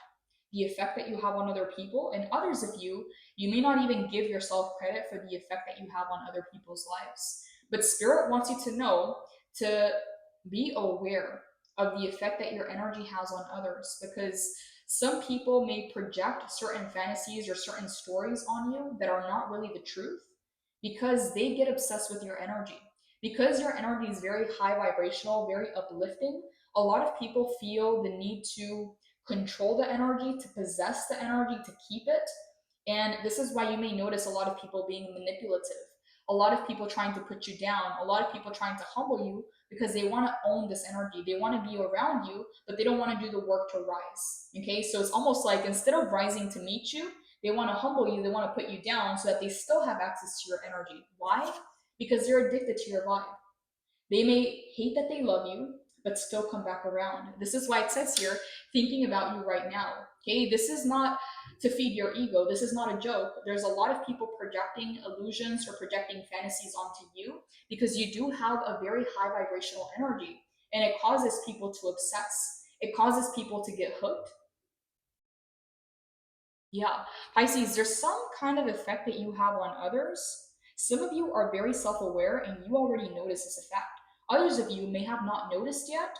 the effect that you have on other people. And others of you, you may not even give yourself credit for the effect that you have on other people's lives. But Spirit wants you to know to be aware of the effect that your energy has on others, because some people may project certain fantasies or certain stories on you that are not really the truth because they get obsessed with your energy. Because your energy is very high vibrational, very uplifting, a lot of people feel the need to control the energy, to possess the energy, to keep it. And this is why you may notice a lot of people being manipulative, a lot of people trying to put you down, a lot of people trying to humble you because they want to own this energy. They want to be around you, but they don't want to do the work to rise. Okay, so it's almost like instead of rising to meet you, they want to humble you, they want to put you down so that they still have access to your energy. Why? Because they're addicted to your vibe. They may hate that they love you, but still come back around. This is why it says here, thinking about you right now. Okay, this is not to feed your ego. This is not a joke. There's a lot of people projecting illusions or projecting fantasies onto you because you do have a very high vibrational energy, and it causes people to obsess. It causes people to get hooked. Yeah, Pisces, there's some kind of effect that you have on others. Some of you are very self aware and you already notice this effect. Others of you may have not noticed yet,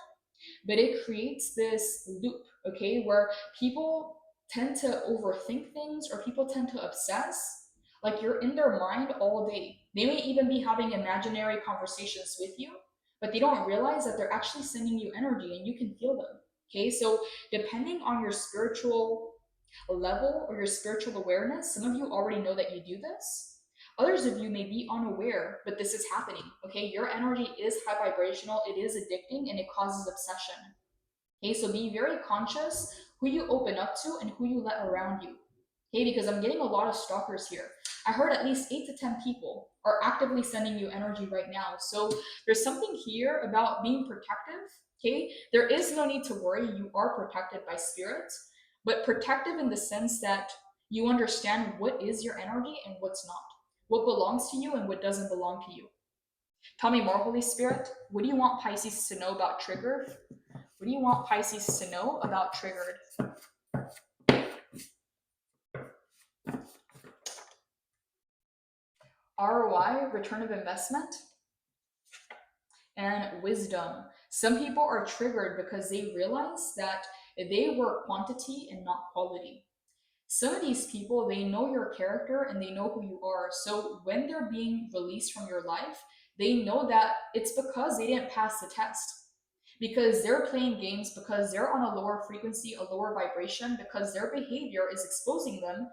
but it creates this loop, okay, where people tend to overthink things or people tend to obsess. Like you're in their mind all day. They may even be having imaginary conversations with you, but they don't realize that they're actually sending you energy and you can feel them. Okay, so depending on your spiritual level or your spiritual awareness, some of you already know that you do this. Others of you may be unaware, but this is happening. Okay, your energy is high vibrational, it is addicting, and it causes obsession. Okay, so be very conscious who you open up to and who you let around you. Okay, because I'm getting a lot of stalkers here. I heard at least 8 to 10 people are actively sending you energy right now. So there's something here about being protective. Okay, there is no need to worry. You are protected by spirits, but protective in the sense that you understand what is your energy and what's not, what belongs to you and what doesn't belong to you. Tell me more, Holy Spirit. What do you want Pisces to know about triggered? What do you want Pisces to know about triggered? ROI, return of investment, and wisdom. Some people are triggered because they realize that they were quantity and not quality. Some of these people, they know your character and they know who you are. So when they're being released from your life, they know that it's because they didn't pass the test. Because they're playing games, because they're on a lower frequency, a lower vibration, because their behavior is exposing them,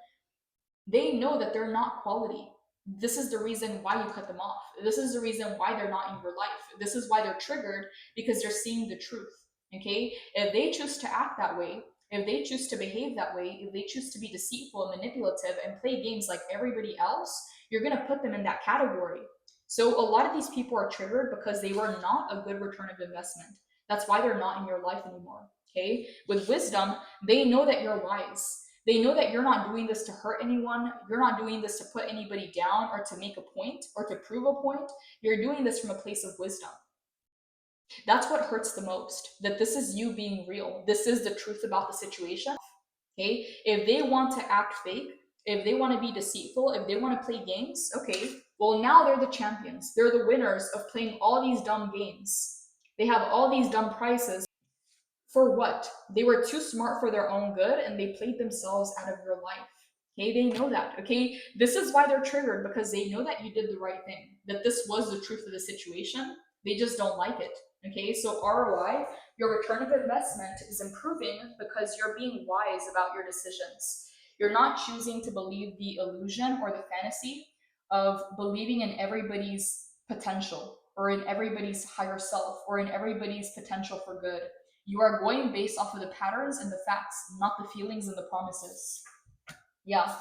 they know that they're not quality. This is the reason why you cut them off. This is the reason why they're not in your life. This is why they're triggered, because they're seeing the truth. Okay? If they choose to act that way, if they choose to behave that way, if they choose to be deceitful and manipulative and play games like everybody else, you're going to put them in that category. So a lot of these people are triggered because they were not a good return of investment. That's why they're not in your life anymore. Okay, with wisdom, they know that you're wise. They know that you're not doing this to hurt anyone. You're not doing this to put anybody down or to make a point or to prove a point. You're doing this from a place of wisdom. That's what hurts the most, that this is you being real. This is the truth about the situation. Okay, if they want to act fake, if they want to be deceitful, if they want to play games, okay, well, now they're the champions. They're the winners of playing all these dumb games. They have all these dumb prizes. For what? They were too smart for their own good and they played themselves out of your life. Okay, they know that. Okay, this is why they're triggered, because they know that you did the right thing, that this was the truth of the situation. They just don't like it. Okay, so ROI, your return of investment, is improving because you're being wise about your decisions. You're not choosing to believe the illusion or the fantasy of believing in everybody's potential or in everybody's higher self or in everybody's potential for good. You are going based off of the patterns and the facts, not the feelings and the promises. Yeah.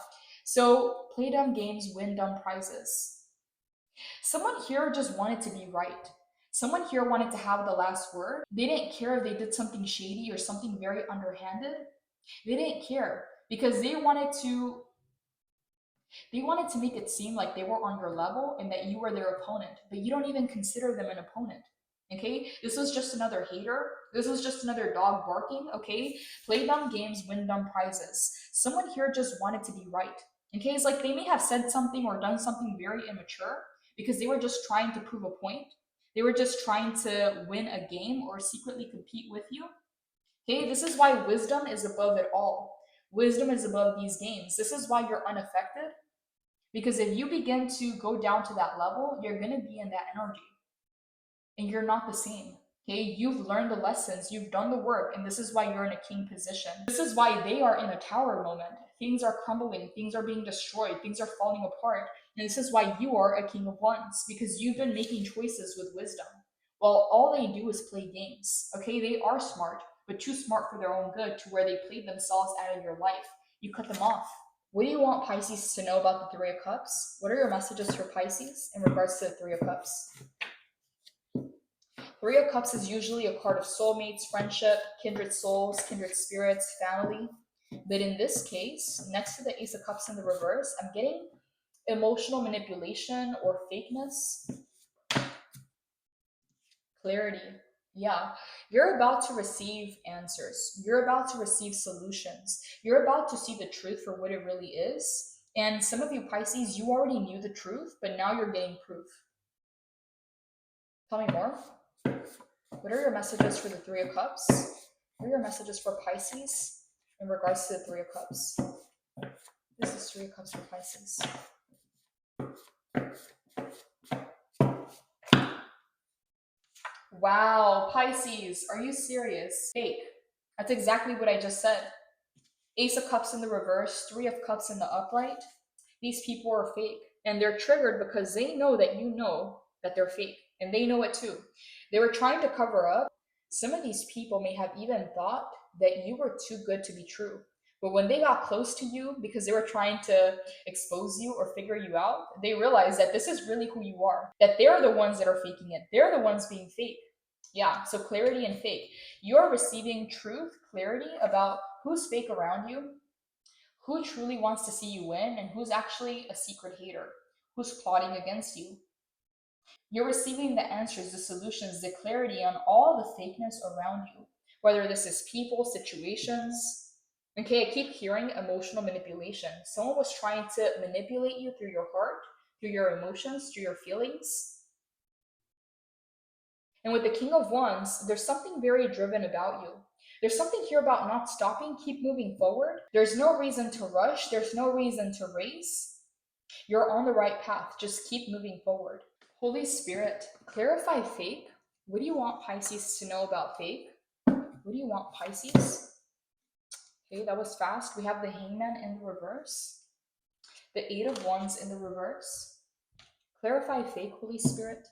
So play dumb games, win dumb prizes. Someone here just wanted to be right. Someone here wanted to have the last word. They didn't care if they did something shady or something very underhanded. They didn't care because they wanted to make it seem like they were on your level and that you were their opponent, but you don't even consider them an opponent. Okay? This was just another hater. This was just another dog barking. Okay? Play dumb games, win dumb prizes. Someone here just wanted to be right. Okay? It's like they may have said something or done something very immature because they were just trying to prove a point. They were just trying to win a game or secretly compete with you. Okay? This is why wisdom is above it all. Wisdom is above these games. This is why you're unaffected. Because if you begin to go down to that level, you're going to be in that energy and you're not the same. Okay, you've learned the lessons, you've done the work, and this is why you're in a king position. This is why they are in a tower moment. Things are crumbling, things are being destroyed, things are falling apart. And this is why you are a king of wands, because you've been making choices with wisdom. Well, all they do is play games. Okay, they are smart, but too smart for their own good to where they played themselves out of your life. You cut them off. What do you want Pisces to know about the Three of Cups? What are your messages for Pisces in regards to the Three of Cups? Three of Cups is usually a card of soulmates, friendship, kindred souls, kindred spirits, family. But in this case, next to the Ace of Cups in the reverse, I'm getting emotional manipulation or fakeness, clarity. Yeah, you're about to receive answers. You're about to receive solutions. You're about to see the truth for what it really is. And some of you Pisces, you already knew the truth, but now you're getting proof. Tell me more. What are your messages for the Three of Cups? What are your messages for Pisces in regards to the Three of Cups? This is Three of Cups for Pisces. Wow, Pisces, are you serious? Fake. That's exactly what I just said. Ace of Cups in the reverse, Three of Cups in the upright. These people are fake. And they're triggered because they know that you know that they're fake. And they know it too. They were trying to cover up. Some of these people may have even thought that you were too good to be true. But when they got close to you because they were trying to expose you or figure you out, they realized that this is really who you are. That they're the ones that are faking it. They're the ones being fake. Yeah, so clarity and fake. You're receiving truth, clarity about who's fake around you, who truly wants to see you win, and who's actually a secret hater, who's plotting against you. You're receiving the answers, the solutions, the clarity on all the fakeness around you, whether this is people, situations. Okay, I keep hearing emotional manipulation. Someone was trying to manipulate you through your heart, through your emotions, through your feelings. And with the King of Wands, there's something very driven about you. There's something here about not stopping, keep moving forward. There's no reason to rush, there's no reason to race. You're on the right path, just keep moving forward. Holy Spirit, clarify fake. What do you want Pisces to know about fake? What do you want Pisces? Okay, that was fast. We have the Hangman in the reverse. The Eight of Wands in the reverse. Clarify fake, Holy Spirit.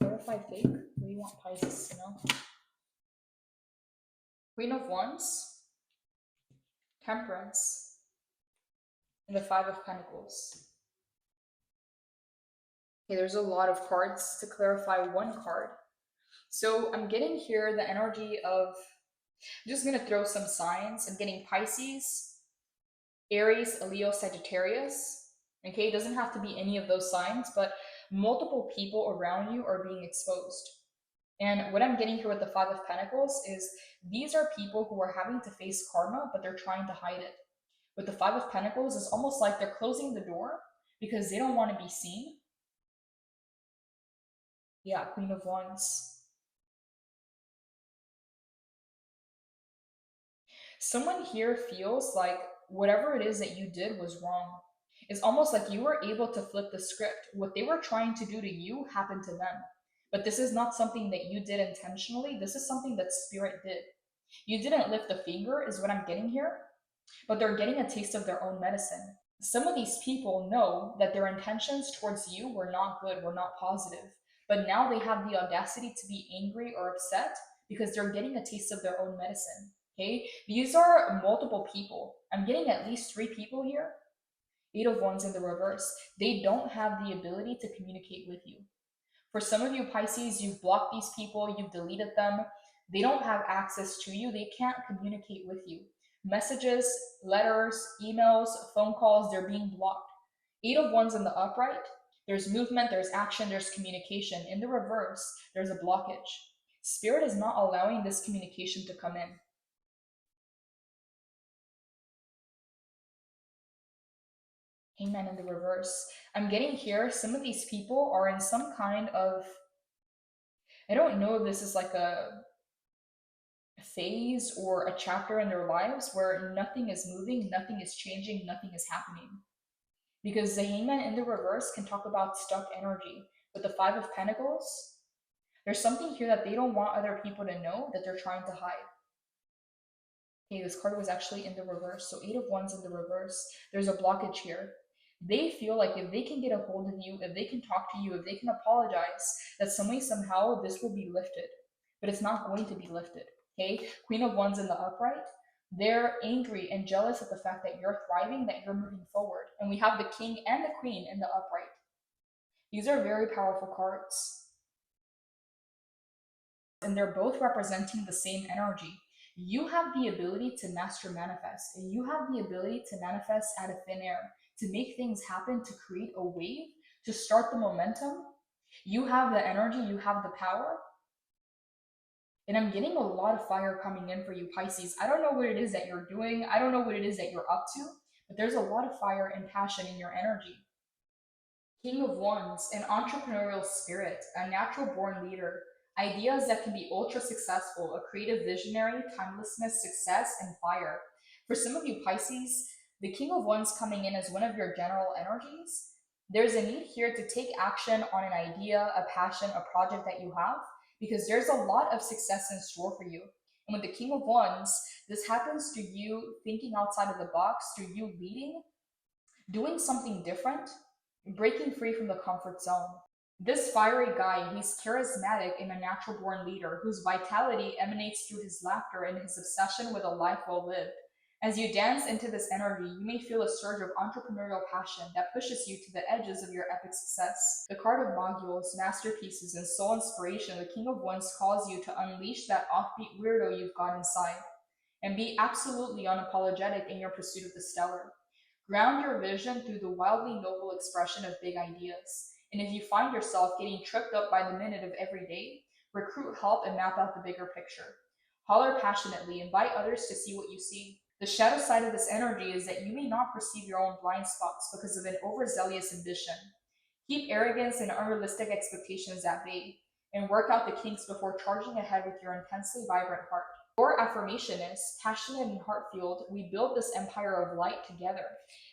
Clarify fake. What do you want Pisces to know? Queen of Wands. Temperance. And the Five of Pentacles. Okay, there's a lot of cards to clarify one card. So I'm getting here the energy of I'm just going to throw some signs. I'm getting Pisces, Aries, Leo, Sagittarius. Okay, it doesn't have to be any of those signs, but multiple people around you are being exposed. And what I'm getting here with the Five of Pentacles is these are people who are having to face karma, but they're trying to hide it. With the Five of Pentacles, it's almost like they're closing the door because they don't want to be seen. Yeah, Queen of Wands. Someone here feels like whatever it is that you did was wrong. It's almost like you were able to flip the script. What they were trying to do to you happened to them. But this is not something that you did intentionally. This is something that spirit did. You didn't lift a finger, is what I'm getting here, but they're getting a taste of their own medicine. Some of these people know that their intentions towards you were not good, were not positive, but now they have the audacity to be angry or upset because they're getting a taste of their own medicine. Okay, these are multiple people. I'm getting at least 3 people here. Eight of Wands in the reverse. They don't have the ability to communicate with you. For some of you Pisces, you've blocked these people, you've deleted them. They don't have access to you. They can't communicate with you. Messages, letters, emails, phone calls, they're being blocked. Eight of Wands in the upright. There's movement, there's action, there's communication. In the reverse, there's a blockage. Spirit is not allowing this communication to come in. Hangman in the reverse. I'm getting here, some of these people are in some kind of, I don't know if this is like a phase or a chapter in their lives where nothing is moving, nothing is changing, nothing is happening. Because the Hangman in the reverse can talk about stuck energy. With the Five of Pentacles, there's something here that they don't want other people to know that they're trying to hide. Okay, this card was actually in the reverse. So Eight of Wands in the reverse. There's a blockage here. They feel like if they can get a hold of you, if they can talk to you, if they can apologize, that some way, somehow, this will be lifted. But it's not going to be lifted. Okay, Queen of Wands in the upright. They're angry and jealous at the fact that you're thriving, that you're moving forward. And we have the King and the Queen in the upright. These are very powerful cards. And they're both representing the same energy. You have the ability to master manifest, and you have the ability to manifest out of thin air, to make things happen, to create a wave, to start the momentum. You have the energy, you have the power. And I'm getting a lot of fire coming in for you, Pisces. I don't know what it is that you're doing. I don't know what it is that you're up to, but there's a lot of fire and passion in your energy. King of Wands, an entrepreneurial spirit, a natural born leader, ideas that can be ultra successful, a creative visionary, timelessness, success, and fire. For some of you Pisces, the King of Wands coming in as one of your general energies, there's a need here to take action on an idea, a passion, a project that you have, because there's a lot of success in store for you. And with the King of Wands, this happens through you thinking outside of the box, through you leading, doing something different, breaking free from the comfort zone. This fiery guy, he's charismatic and a natural born leader whose vitality emanates through his laughter and his obsession with a life well lived. As you dance into this energy, you may feel a surge of entrepreneurial passion that pushes you to the edges of your epic success. The card of modules, masterpieces, and soul inspiration, the King of Wands calls you to unleash that offbeat weirdo you've got inside and be absolutely unapologetic in your pursuit of the stellar. Ground your vision through the wildly noble expression of big ideas. And if you find yourself getting tripped up by the minute of every day, recruit help and map out the bigger picture. Holler passionately, invite others to see what you see. The shadow side of this energy is that you may not perceive your own blind spots because of an overzealous ambition. Keep arrogance and unrealistic expectations at bay, and work out the kinks before charging ahead with your intensely vibrant heart. Your affirmation is passionate and heart-fueled. We build this empire of light together.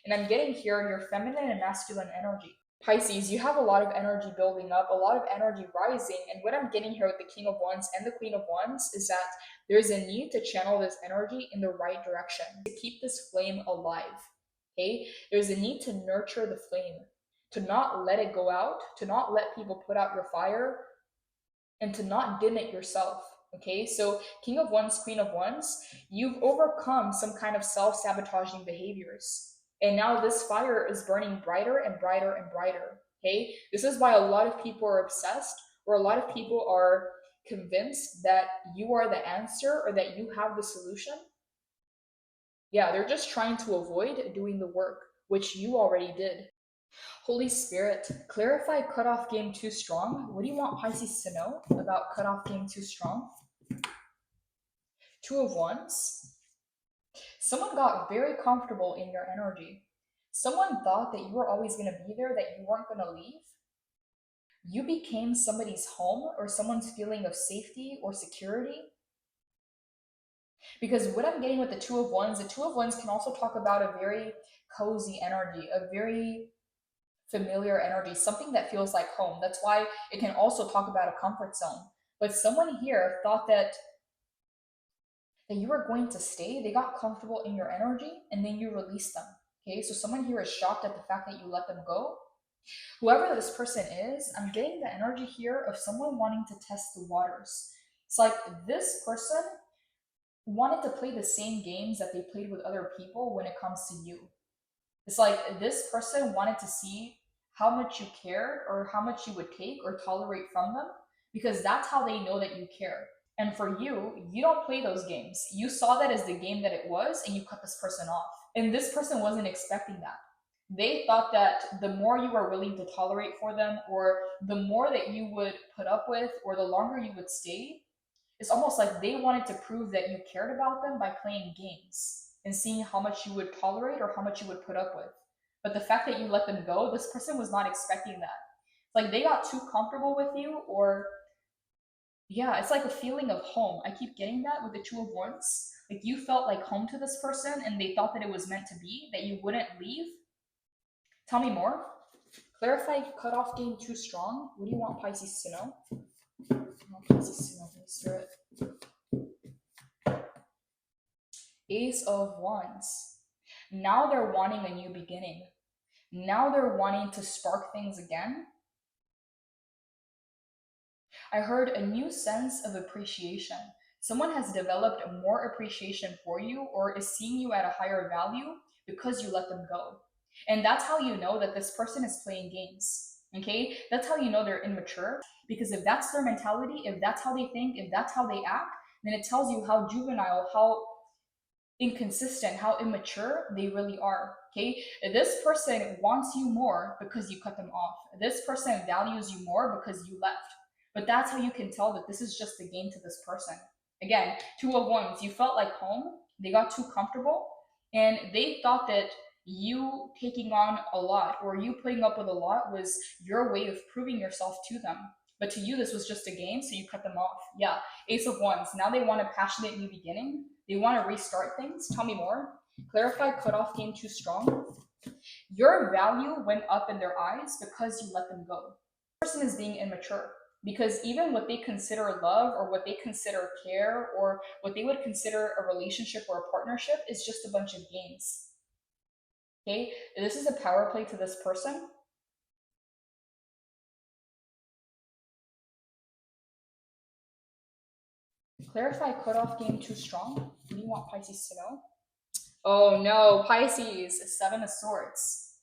And I'm getting here your feminine and masculine energy. Pisces, you have a lot of energy building up, a lot of energy rising. And what I'm getting here with the King of Wands and the Queen of Wands is that there's a need to channel this energy in the right direction, to keep this flame alive. Okay? There's a need to nurture the flame, to not let it go out, to not let people put out your fire, and to not dim it yourself. Okay, so King of Wands, Queen of Wands, you've overcome some kind of self-sabotaging behaviors. And now this fire is burning brighter and brighter and brighter. Okay, this is why a lot of people are obsessed, or a lot of people are convinced that you are the answer or that you have the solution. Yeah, they're just trying to avoid doing the work, which you already did. Holy Spirit, clarify cutoff game too strong. What do you want Pisces to know about cutoff game too strong? Two of Wands. Someone got very comfortable in your energy. Someone thought that you were always going to be there, that you weren't going to leave. You became somebody's home or someone's feeling of safety or security. Because what I'm getting with the Two of Wands can also talk about a very cozy energy, a very familiar energy, something that feels like home. That's why it can also talk about a comfort zone. But someone here thought that you were going to stay. They got comfortable in your energy and then you released them. Okay, so someone here is shocked at the fact that you let them go. Whoever this person is, I'm getting the energy here of someone wanting to test the waters. It's like this person wanted to play the same games that they played with other people when it comes to you. It's like this person wanted to see how much you cared or how much you would take or tolerate from them, because that's how they know that you care. And for you, you don't play those games. You saw that as the game that it was and you cut this person off. And this person wasn't expecting that. They thought that the more you are willing to tolerate for them, or the more that you would put up with, or the longer you would stay, it's almost like they wanted to prove that you cared about them by playing games and seeing how much you would tolerate or how much you would put up with. But the fact that you let them go, this person was not expecting that. It's like they got too comfortable with you, or yeah, it's like a feeling of home. I keep getting that with the Two of Wands. Like you felt like home to this person and they thought that it was meant to be, that you wouldn't leave. Tell me more. Clarify cutoff game too strong. What do you want Pisces to know? I want Pisces to know, Holy Spirit. Ace of Wands. Now they're wanting a new beginning. Now they're wanting to spark things again. I heard a new sense of appreciation. Someone has developed more appreciation for you or is seeing you at a higher value because you let them go. And that's how you know that this person is playing games. Okay? That's how you know they're immature. Because if that's their mentality, if that's how they think, if that's how they act, then it tells you how juvenile, how inconsistent, how immature they really are. Okay, this person wants you more because you cut them off. This person values you more because you left. But that's how you can tell that this is just a game to this person. Again, Two of Wands, you felt like home. They got too comfortable and they thought that you taking on a lot or you putting up with a lot was your way of proving yourself to them. But to you, this was just a game, so you cut them off. Yeah, Ace of Wands. Now they want a passionate new beginning. They want to restart things. Tell me more. Clarify cutoff game too strong. Your value went up in their eyes because you let them go. The person is being immature because even what they consider love or what they consider care or what they would consider a relationship or a partnership is just a bunch of games. Okay, this is a power play to this person. Clarify cutoff game too strong. What do you want Pisces to know? Oh no, Pisces, Seven of Swords.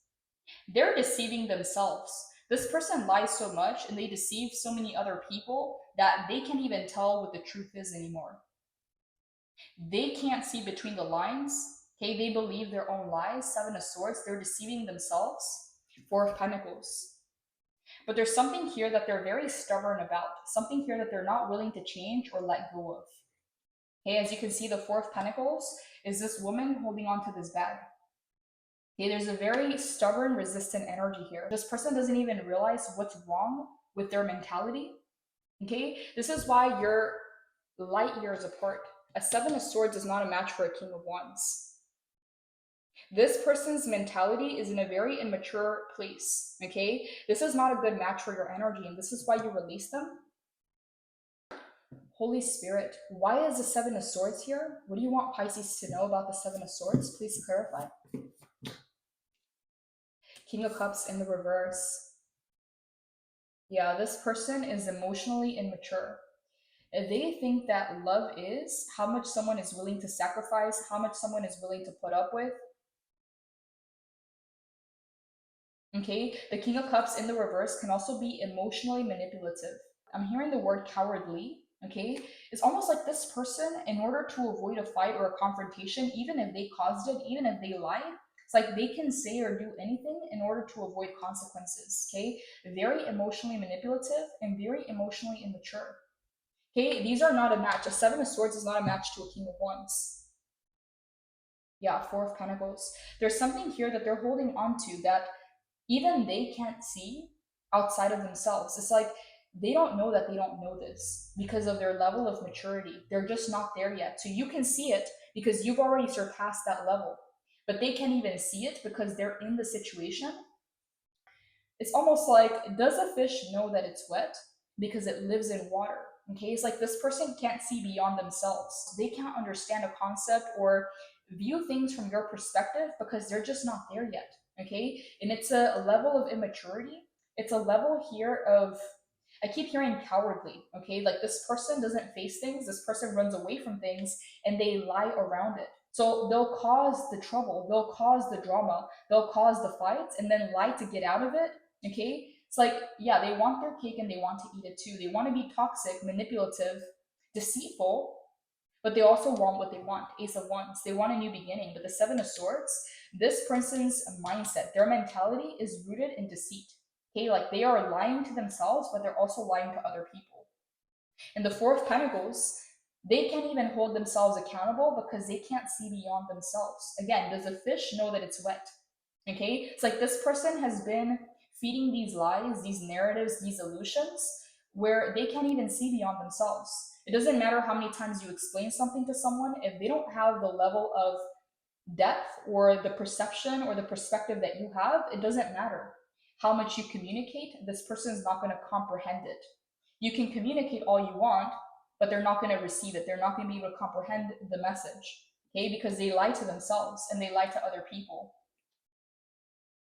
They're deceiving themselves. This person lies so much and they deceive so many other people that they can't even tell what the truth is anymore. They can't see between the lines. Okay, they believe their own lies. Seven of Swords, they're deceiving themselves. Four of Pentacles. But there's something here that they're very stubborn about. Something here that they're not willing to change or let go of. Okay, as you can see, the Four of Pentacles is this woman holding on to this bag. Okay, there's a very stubborn, resistant energy here. This person doesn't even realize what's wrong with their mentality. Okay, this is why you're light years apart. A Seven of Swords is not a match for a King of Wands. This person's mentality is in a very immature place. Okay, this is not a good match for your energy, and this is why you release them. Holy Spirit, why is the Seven of Swords here? What do you want Pisces to know about the Seven of Swords? Please clarify. King of Cups in the reverse. Yeah, this person is emotionally immature. They think that love is how much someone is willing to sacrifice, how much someone is willing to put up with. Okay, the King of Cups in the reverse can also be emotionally manipulative. I'm hearing the word cowardly. Okay, it's almost like this person, in order to avoid a fight or a confrontation, even if they caused it, even if they lie, it's like they can say or do anything in order to avoid consequences. Okay, very emotionally manipulative and very emotionally immature. Okay, these are not a match. A Seven of Swords is not a match to a King of Wands. Yeah, Four of Pentacles. There's something here that they're holding on to that even they can't see outside of themselves. It's like they don't know that they don't know this because of their level of maturity. They're just not there yet. So you can see it because you've already surpassed that level. But they can't even see it because they're in the situation. It's almost like, does a fish know that it's wet? Because it lives in water. Okay, it's like this person can't see beyond themselves. They can't understand a concept or view things from your perspective because they're just not there yet. Okay, and it's a level of immaturity. It's a level here of, I keep hearing cowardly. Okay, like this person doesn't face things, this person runs away from things and they lie around it. So they'll cause the trouble, they'll cause the drama, they'll cause the fights and then lie to get out of it. Okay, it's like, yeah, they want their cake and they want to eat it too. They want to be toxic, manipulative, deceitful, but they also want what they want. Ace of Wands, they want a new beginning. But the Seven of Swords, this person's mindset, their mentality is rooted in deceit. Okay, like they are lying to themselves, but they're also lying to other people. And the Four of Pentacles, they can't even hold themselves accountable because they can't see beyond themselves. Again, does a fish know that it's wet? Okay, it's like this person has been feeding these lies, these narratives, these illusions where they can't even see beyond themselves. It doesn't matter how many times you explain something to someone, if they don't have the level of depth or the perception or the perspective that you have, it doesn't matter how much you communicate, this person is not going to comprehend it. You can communicate all you want, but they're not going to receive it. They're not going to be able to comprehend the message, okay? Because they lie to themselves and they lie to other people.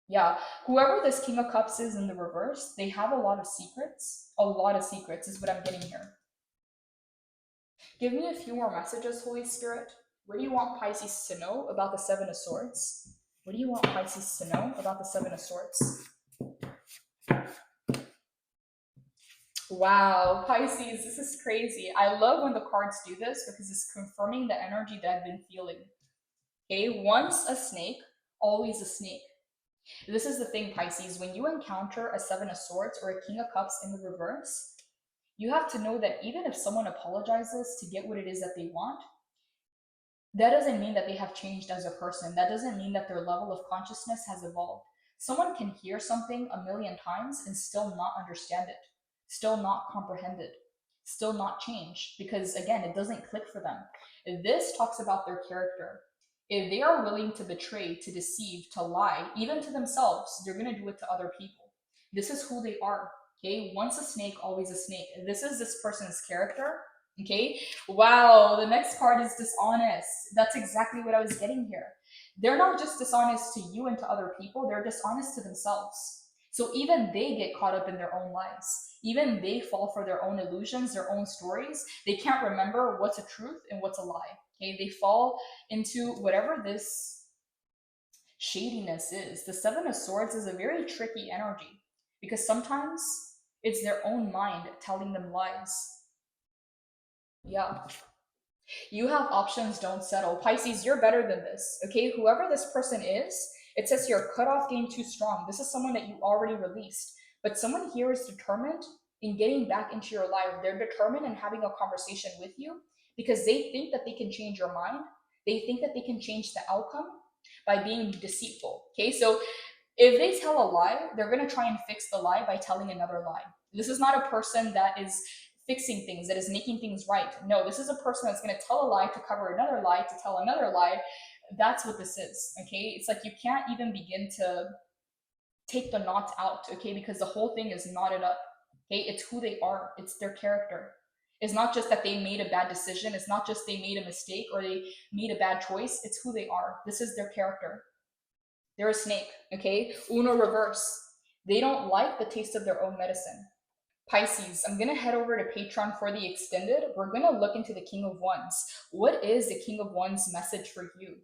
Yeah, whoever this King of Cups is in the reverse, they have a lot of secrets. A lot of secrets is what I'm getting here. Give me a few more messages, Holy Spirit. What do you want Pisces to know about the Seven of Swords? What do you want Pisces to know about the Seven of Swords? Wow, Pisces, this is crazy. I love when the cards do this because it's confirming the energy that I've been feeling. Okay, once a snake, always a snake. This is the thing, Pisces. When you encounter a Seven of Swords or a King of Cups in the reverse, you have to know that even if someone apologizes to get what it is that they want, that doesn't mean that they have changed as a person. That doesn't mean that their level of consciousness has evolved. Someone can hear something a million times and still not understand it, still not comprehend it, still not change, because again, it doesn't click for them. This talks about their character. If they are willing to betray, to deceive, to lie, even to themselves, they're going to do it to other people. This is who they are. Okay, once a snake, always a snake. This is this person's character. Okay, wow, the next card is dishonest. That's exactly what I was getting here. They're not just dishonest to you and to other people, they're dishonest to themselves. So even they get caught up in their own lies. Even they fall for their own illusions, their own stories. They can't remember what's a truth and what's a lie. Okay, they fall into whatever this shadiness is. The Seven of Swords is a very tricky energy because sometimes it's their own mind telling them lies. Yeah. You have options, don't settle. Pisces, you're better than this. Okay, whoever this person is, it says here, cutoff game too strong. This is someone that you already released. But someone here is determined in getting back into your life. They're determined in having a conversation with you because they think that they can change your mind. They think that they can change the outcome by being deceitful. Okay, so if they tell a lie, they're going to try and fix the lie by telling another lie. This is not a person that is fixing things, that is making things right. No, this is a person that's going to tell a lie to cover another lie to tell another lie. That's what this is. Okay, it's like you can't even begin to take the knots out. Okay, because the whole thing is knotted up. Okay, it's who they are, it's their character. It's not just that they made a bad decision, it's not just they made a mistake or they made a bad choice, it's who they are. This is their character. They're a snake. Okay, Uno reverse. They don't like the taste of their own medicine. Pisces, I'm going to head over to Patreon for the extended. We're going to look into the King of Wands. What is the King of Wands message for you?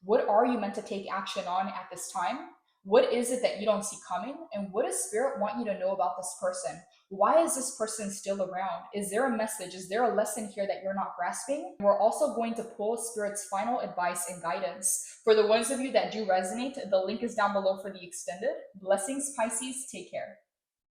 What are you meant to take action on at this time? What is it that you don't see coming? And what does Spirit want you to know about this person? Why is this person still around? Is there a message? Is there a lesson here that you're not grasping? We're also going to pull Spirit's final advice and guidance. For the ones of you that do resonate, the link is down below for the extended. Blessings, Pisces. Take care.